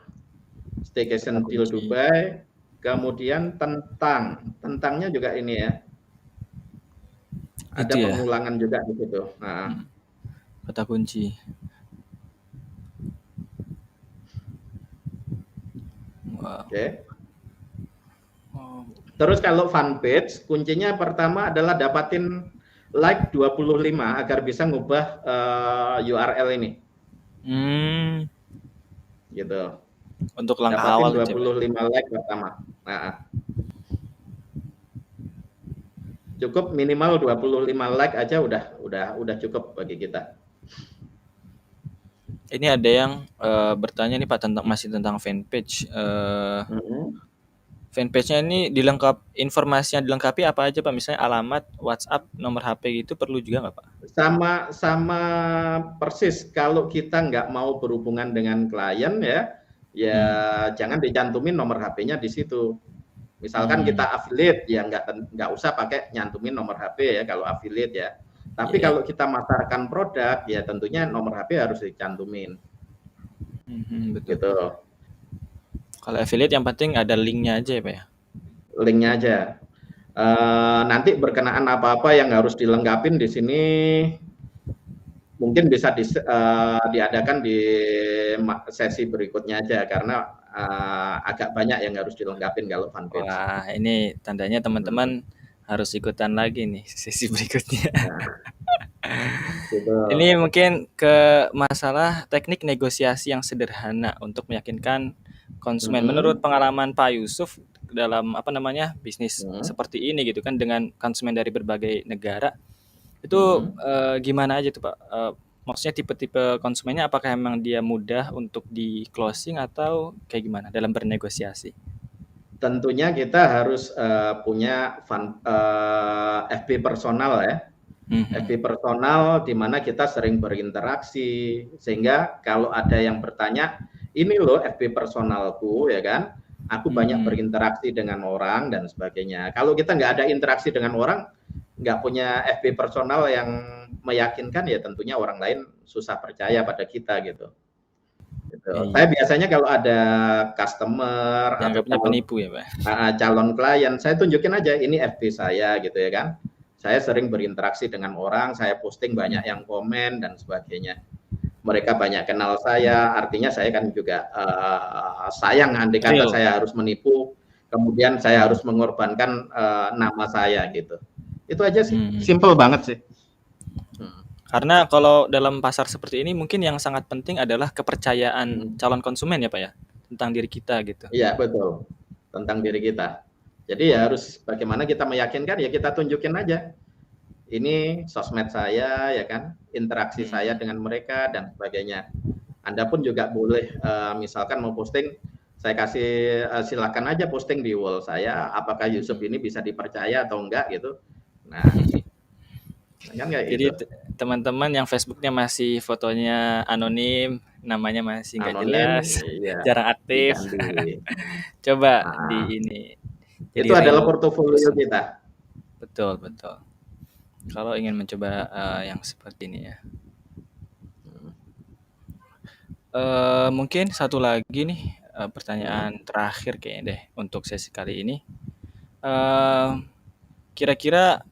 S2: Staycation Deal Dubai. Kemudian tentangnya juga ini ya. Ada
S1: Itu
S2: pengulangan juga di situ.
S1: Kata kunci. Wow.
S2: Oke. Terus kalau fanpage, kuncinya pertama adalah dapatin like 25 agar bisa ngubah URL ini. Gitu.
S1: Untuk langkah
S2: dapatin
S1: awal
S2: 25 like pertama. Cukup minimal 25 like aja udah cukup bagi kita.
S1: Ini ada yang bertanya nih Pak masih tentang fanpage. Fanpage-nya ini informasinya dilengkapi apa aja Pak? Misalnya alamat, WhatsApp, nomor HP gitu perlu juga nggak Pak?
S2: Sama persis. Kalau kita nggak mau berhubungan dengan klien ya jangan dicantumin nomor HP-nya di situ. Misalkan kita affiliate ya nggak usah pakai nyantumin nomor HP ya kalau affiliate ya. Tapi kalau kita masarkan produk ya tentunya nomor HP harus dicantumin.
S1: Betul.
S2: Gitu.
S1: Kalau affiliate yang penting ada linknya aja ya Pak ya?
S2: Linknya aja. Nanti berkenaan apa-apa yang harus dilengkapin di sini mungkin bisa diadakan di sesi berikutnya aja karena agak banyak yang harus dilengkapin kalau fanpage.
S1: Wah, ini tandanya teman-teman harus ikutan lagi nih sesi berikutnya.
S2: Nah, gitu.
S1: Ini mungkin ke masalah teknik negosiasi yang sederhana untuk meyakinkan konsumen. Menurut pengalaman Pak Yusuf dalam bisnis seperti ini gitu kan dengan konsumen dari berbagai negara, itu gimana aja tuh Pak? Maksudnya tipe-tipe konsumennya apakah emang dia mudah untuk di closing atau kayak gimana dalam bernegosiasi?
S2: Tentunya kita harus punya FB personal ya. FB personal di mana kita sering berinteraksi sehingga kalau ada yang bertanya, ini loh FB personalku ya kan, aku banyak berinteraksi dengan orang dan sebagainya. Kalau kita nggak ada interaksi dengan orang, nggak punya FB personal yang meyakinkan, ya tentunya orang lain susah percaya pada kita gitu. Saya biasanya kalau ada customer atau
S1: penipu ya Pak,
S2: calon klien, saya tunjukin aja ini FB saya gitu ya kan. Saya sering berinteraksi dengan orang, saya posting banyak yang komen dan sebagainya. Mereka banyak kenal saya, artinya saya kan juga sayang andai kata saya harus menipu, kemudian saya harus mengorbankan nama saya gitu. Itu aja sih, simple banget sih.
S1: Karena kalau dalam pasar seperti ini mungkin yang sangat penting adalah kepercayaan calon konsumen ya Pak ya, tentang diri kita gitu.
S2: Iya betul, tentang diri kita. Jadi ya harus bagaimana kita meyakinkan, ya kita tunjukin aja. Ini sosmed saya ya kan, interaksi saya dengan mereka dan sebagainya. Anda pun juga boleh misalkan mau posting, saya kasih silakan aja posting di wall saya, apakah Yusuf ini bisa dipercaya atau enggak gitu. Nah, kan kayak
S1: jadi
S2: gitu.
S1: Teman-teman yang Facebooknya masih fotonya anonim, namanya masih nggak jelas,
S2: iya,
S1: jarang aktif, coba di ini.
S2: Jadi itu adalah portofolio kita.
S1: Betul. Kalau ingin mencoba yang seperti ini ya. Mungkin satu lagi nih pertanyaan terakhir kayaknya deh untuk sesi kali ini. Kira-kira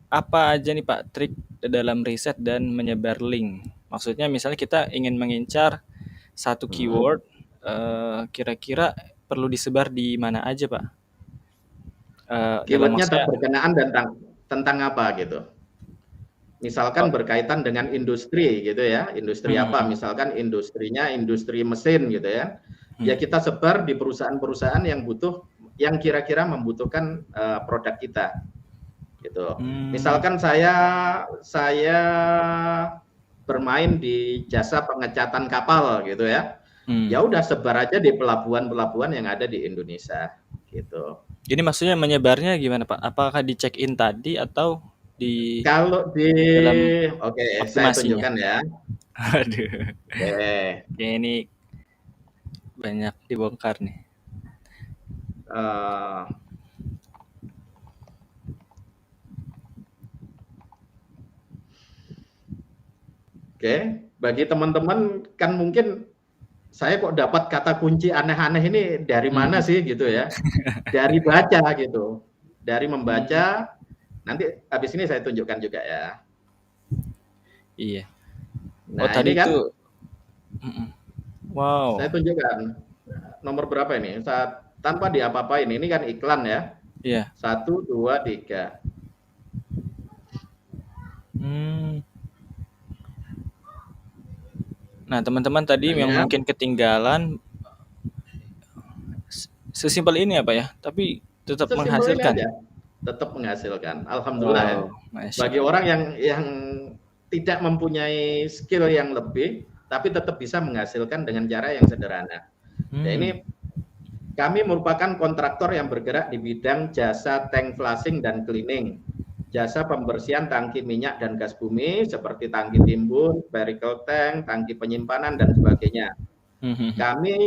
S1: apa aja nih Pak trik dalam riset dan menyebar link? Maksudnya misalnya kita ingin mengincar satu keyword, kira-kira perlu disebar di mana aja Pak?
S2: Keywordnya berkenaan tentang apa gitu? Misalkan berkaitan dengan industri gitu ya, industri apa? Misalkan industrinya industri mesin gitu ya. Ya kita sebar di perusahaan-perusahaan yang kira-kira membutuhkan produk kita. Gitu. Misalkan saya bermain di jasa pengecatan kapal gitu ya. Ya udah sebar aja di pelabuhan-pelabuhan yang ada di Indonesia gitu.
S1: Jadi maksudnya menyebarnya gimana Pak? Apakah di check in tadi atau di
S2: kalau di
S1: dalam
S2: saya tunjukkan ya.
S1: Aduh. Kayak ini banyak dibongkar nih.
S2: Bagi teman-teman kan mungkin saya kok dapat kata kunci aneh-aneh ini dari mana sih gitu ya? Dari baca gitu, dari membaca. Nanti habis ini saya tunjukkan juga ya.
S1: Iya.
S2: Nah, tadi ini kan,
S1: wow.
S2: Saya tunjukkan nomor berapa ini? Tanpa diapa-apain, ini kan iklan ya.
S1: Iya.
S2: 1, 2, 3.
S1: Nah, teman-teman tadi yang mungkin ketinggalan sesimpel ini apa ya? Tapi tetap menghasilkan.
S2: Tetap menghasilkan. Alhamdulillah ya. Bagi orang yang tidak mempunyai skill yang lebih, tapi tetap bisa menghasilkan dengan cara yang sederhana. Ya, ini kami merupakan kontraktor yang bergerak di bidang jasa tank flushing dan cleaning, jasa pembersihan tangki minyak dan gas bumi seperti tangki timbun, spherical tank, tangki penyimpanan dan sebagainya. Kami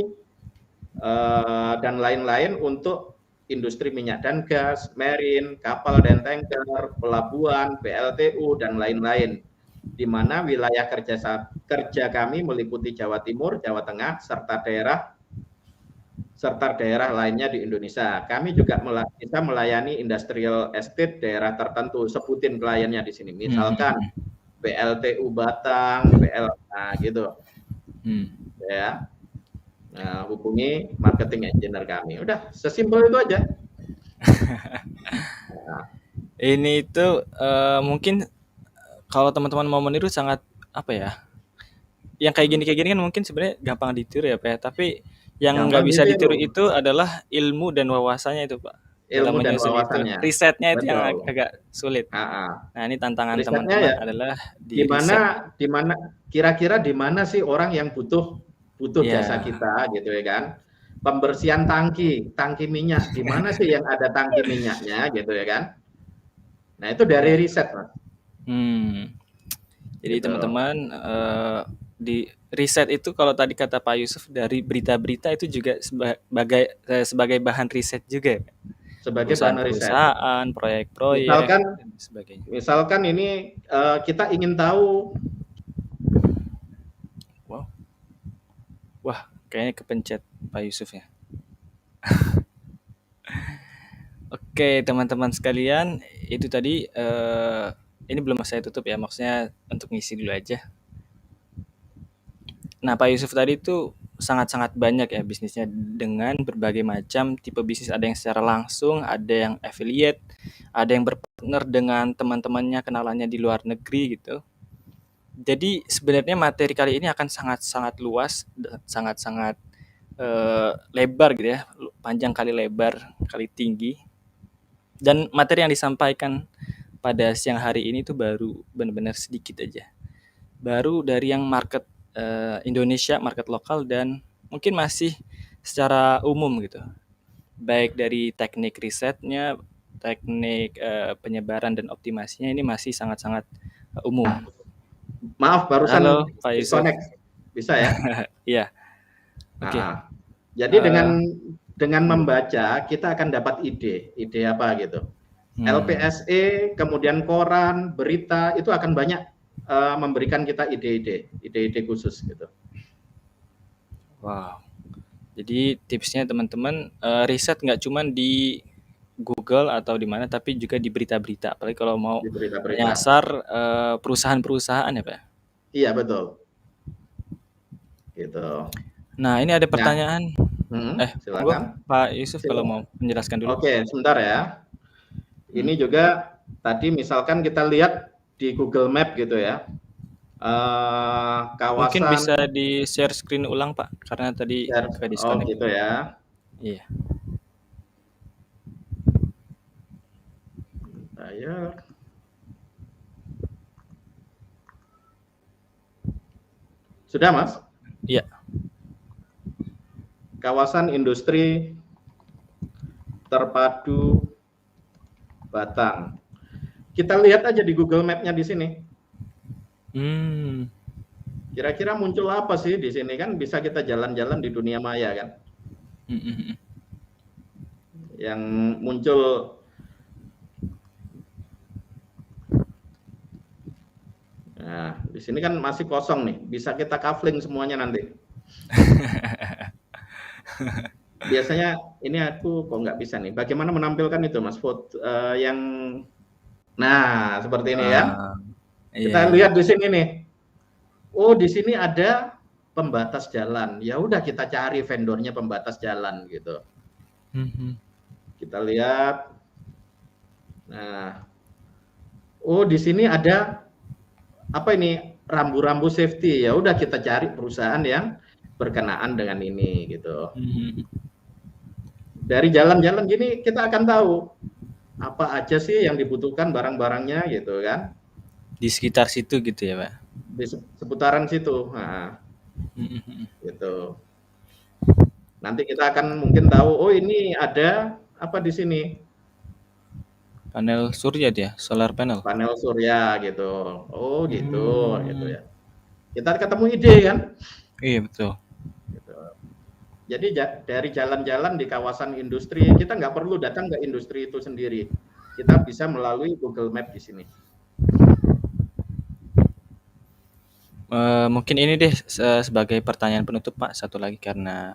S2: dan lain-lain untuk industri minyak dan gas, marine, kapal dan tanker, pelabuhan, PLTU dan lain-lain. Di mana wilayah kerja kami meliputi Jawa Timur, Jawa Tengah, serta daerah lainnya di Indonesia. Kami juga bisa melayani industrial estate daerah tertentu. Sebutin kliennya di sini. Misalkan PLTU Batang, nah gitu. Ya. Nah, hubungi marketing engineer kami. Udah, sesimpel itu aja. Nah,
S1: Ini itu mungkin kalau teman-teman mau meniru sangat apa ya? Yang kayak gini kan mungkin sebenarnya gampang ditiru ya, Pak, ya. Tapi yang nggak
S2: gampang
S1: bisa
S2: ditiru
S1: ditiru itu adalah ilmu dan wawasannya itu, Pak. Dalam
S2: ilmu dan
S1: menyusun itu,
S2: wawasannya.
S1: risetnya itu yang
S2: Betul.
S1: agak sulit.
S2: Ah.
S1: Nah, ini tantangan
S2: Risetnya
S1: teman-teman
S2: ya
S1: adalah
S2: di
S1: di riset.
S2: mana kira-kira di mana sih orang yang butuh jasa
S1: Ya,
S2: kita gitu ya kan. Pembersihan tangki minyak, di mana sih yang ada tangki minyaknya gitu ya kan. Nah, itu dari
S1: ya.
S2: riset, Mas.
S1: Jadi
S2: Gitu.
S1: teman-teman di riset itu kalau tadi kata Pak Yusuf dari berita-berita itu juga sebagai bahan riset juga.
S2: Sebagai bahan riset.
S1: Perusahaan-perusahaan, proyek-proyek
S2: Misalkan
S1: dan sebagainya.
S2: misalkan ini kita ingin tahu.
S1: Wow. Wah, kayaknya kepencet Pak Yusuf ya. Oke, teman-teman sekalian, itu tadi ini belum saya tutup ya, maksudnya untuk ngisi dulu aja. Nah, Pak Yusuf tadi itu sangat-sangat banyak ya bisnisnya dengan berbagai macam tipe bisnis. Ada yang secara langsung, ada yang affiliate, ada yang berpartner dengan teman-temannya, kenalannya di luar negeri gitu. Jadi sebenarnya materi kali ini akan sangat-sangat luas, sangat-sangat lebar gitu ya, panjang kali lebar kali tinggi. Dan materi yang disampaikan pada siang hari ini tuh baru benar-benar sedikit aja. Baru dari yang market Indonesia, market lokal, dan mungkin masih secara umum gitu. Baik dari teknik risetnya, teknik penyebaran dan optimasinya ini masih sangat-sangat umum.
S2: Maaf, barusan
S1: Halo Pak Yusuf.
S2: disconnect. Bisa ya?
S1: Iya. Oke. Okay.
S2: Jadi dengan membaca kita akan dapat ide apa gitu. LPSE, kemudian koran, berita itu akan banyak memberikan kita ide-ide khusus gitu.
S1: Wow. Jadi tipsnya teman-teman riset nggak cuma di Google atau di mana, tapi juga di berita-berita. Apalagi kalau mau menyasar perusahaan-perusahaan ya, Pak.
S2: Iya, betul. Gitu.
S1: Nah, ini ada pertanyaan.
S2: Silakan.
S1: Pak Yusuf kalau mau menjelaskan dulu.
S2: Oke, sebentar ya. Ini juga tadi misalkan kita lihat di Google Map gitu ya. Kawasan.
S1: Mungkin bisa di share screen ulang, Pak, karena tadi ke disconnect.
S2: Oh, gitu ya.
S1: Iya.
S2: Saya sudah, Mas?
S1: Iya.
S2: Kawasan industri terpadu Batang. Kita lihat aja di Google Map-nya di sini. Kira-kira muncul apa sih di sini kan bisa kita jalan-jalan di dunia maya kan? Yang muncul nah, di sini kan masih kosong nih. Bisa kita kafling semuanya nanti. Biasanya ini aku kok nggak bisa nih. Bagaimana menampilkan itu, Mas? Foto yang nah seperti ini ya. Kita lihat di sini nih. Oh, di sini ada pembatas jalan. Ya udah kita cari vendornya pembatas jalan gitu. Kita lihat. Nah, oh di sini ada apa ini rambu-rambu safety. Ya udah kita cari perusahaan yang berkenaan dengan ini gitu. Dari jalan-jalan gini kita akan tahu apa aja sih yang dibutuhkan barang-barangnya gitu kan.
S1: Di sekitar situ gitu ya, Pak.
S2: Di seputaran situ. Nah, gitu. Nanti kita akan mungkin tahu, oh ini ada apa di sini?
S1: Panel surya dia, solar panel.
S2: Panel surya gitu. Oh gitu, gitu ya. Kita ketemu ide kan?
S1: Iya betul.
S2: Gitu. Jadi dari jalan-jalan di kawasan industri kita nggak perlu datang ke industri itu sendiri. Kita bisa melalui Google Map di sini.
S1: Mungkin ini deh sebagai pertanyaan penutup Pak, satu lagi karena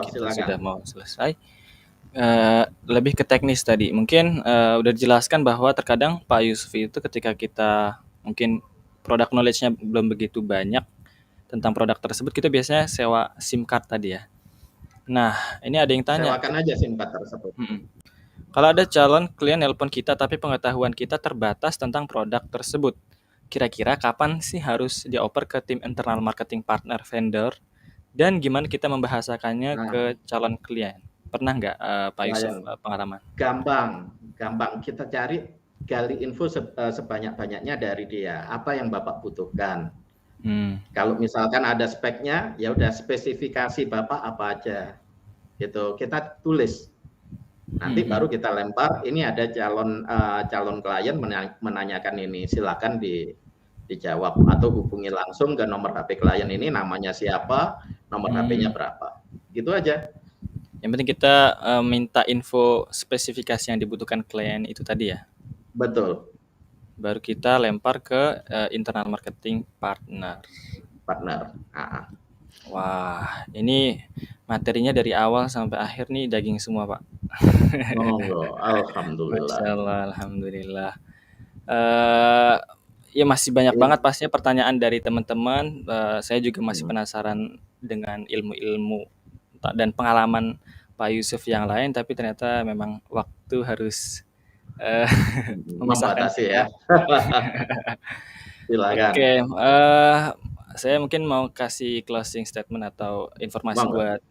S1: kita sudah mau selesai. Lebih ke teknis tadi. Mungkin udah dijelaskan bahwa terkadang Pak Yusuf itu ketika kita mungkin produk knowledge-nya belum begitu banyak tentang produk tersebut, kita biasanya sewa SIM card tadi ya. Nah, ini ada yang tanya.
S2: Sewakan aja SIM card tersebut.
S1: Kalau ada calon klien nelpon kita tapi pengetahuan kita terbatas tentang produk tersebut, kira-kira kapan sih harus dioper ke tim internal marketing partner vendor dan gimana kita membahasakannya ke calon klien? Pernah nggak Pak Yusuf pengalaman?
S2: Gampang. Kita gali info sebanyak-banyaknya dari dia. Apa yang Bapak butuhkan? Kalau misalkan ada speknya, ya udah spesifikasi Bapak apa aja. Gitu. Kita tulis. Nanti baru kita lempar. Ini ada calon klien menanyakan ini. Silakan dijawab atau hubungi langsung ke nomor HP klien ini, namanya siapa, nomor HP-nya berapa. Gitu aja.
S1: Yang penting kita minta info spesifikasi yang dibutuhkan klien itu tadi ya.
S2: Betul.
S1: Baru kita lempar ke internal marketing partner. Wah, ini materinya dari awal sampai akhir nih daging semua, Pak.
S2: Alhamdulillah.
S1: Masya Allah, alhamdulillah. Ya masih banyak banget pastinya pertanyaan dari teman-teman. Saya juga masih penasaran dengan ilmu-ilmu dan pengalaman Pak Yusuf yang lain, tapi ternyata memang waktu harus memisahkan
S2: membatasi ya. Silakan.
S1: Oke, saya mungkin mau kasih closing statement atau informasi buat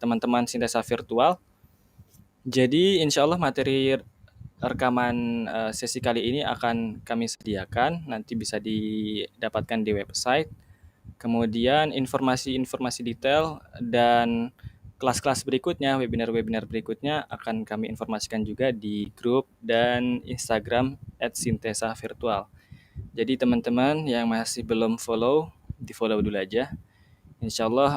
S1: teman-teman Sintesa Virtual. Jadi insya Allah materi rekaman sesi kali ini akan kami sediakan, nanti bisa didapatkan di website. Kemudian informasi-informasi detail dan kelas-kelas berikutnya, webinar-webinar berikutnya akan kami informasikan juga di grup dan Instagram @sintesa_virtual. Jadi teman-teman yang masih belum follow, di-follow dulu aja. Insya Allah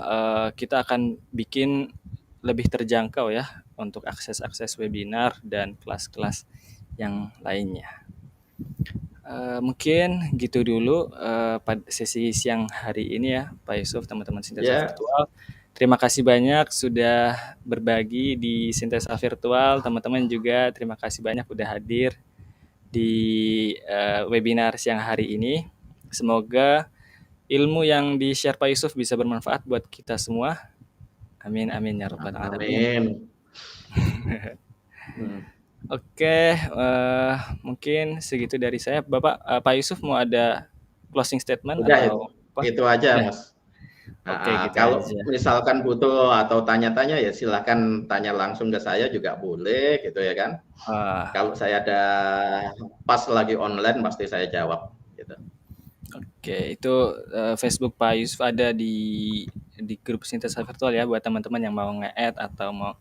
S1: kita akan bikin lebih terjangkau ya untuk akses-akses webinar dan kelas-kelas yang lainnya. Mungkin gitu dulu pada sesi siang hari ini ya Pak Yusuf, teman-teman Sintesa Virtual. Terima kasih banyak sudah berbagi di Sintesa Virtual. Teman-teman juga terima kasih banyak sudah hadir di webinar siang hari ini. Semoga ilmu yang di-share Pak Yusuf bisa bermanfaat buat kita semua. Amin amin ya rabbal alamin. Oke, mungkin segitu dari saya. Bapak Pak Yusuf mau ada closing statement atau
S2: apa? Itu aja, Mas.
S1: Oke, gitu
S2: kalau
S1: aja.
S2: misalkan butuh atau tanya-tanya ya silakan tanya langsung ke saya juga boleh gitu ya kan. Kalau saya ada pas lagi online pasti saya jawab gitu.
S1: Oke, itu Facebook Pak Yusuf ada di grup Sintesa Virtual ya buat teman-teman yang mau nge-add atau mau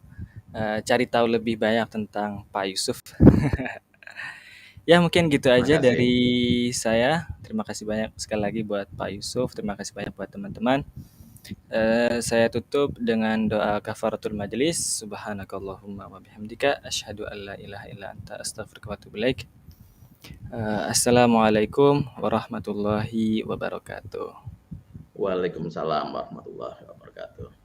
S1: cari tahu lebih banyak tentang Pak Yusuf. Ya mungkin gitu aja dari saya. Terima kasih banyak sekali lagi buat Pak Yusuf. Terima kasih banyak buat teman-teman. Saya tutup dengan doa kafaratul majelis. Subhanakallahumma wa bihamdika asyhadu an la ilaha illa anta astaghfiruka wa atubu ilaik. Assalamualaikum warahmatullahi wabarakatuh.
S2: Waalaikumsalam warahmatullahi wabarakatuh.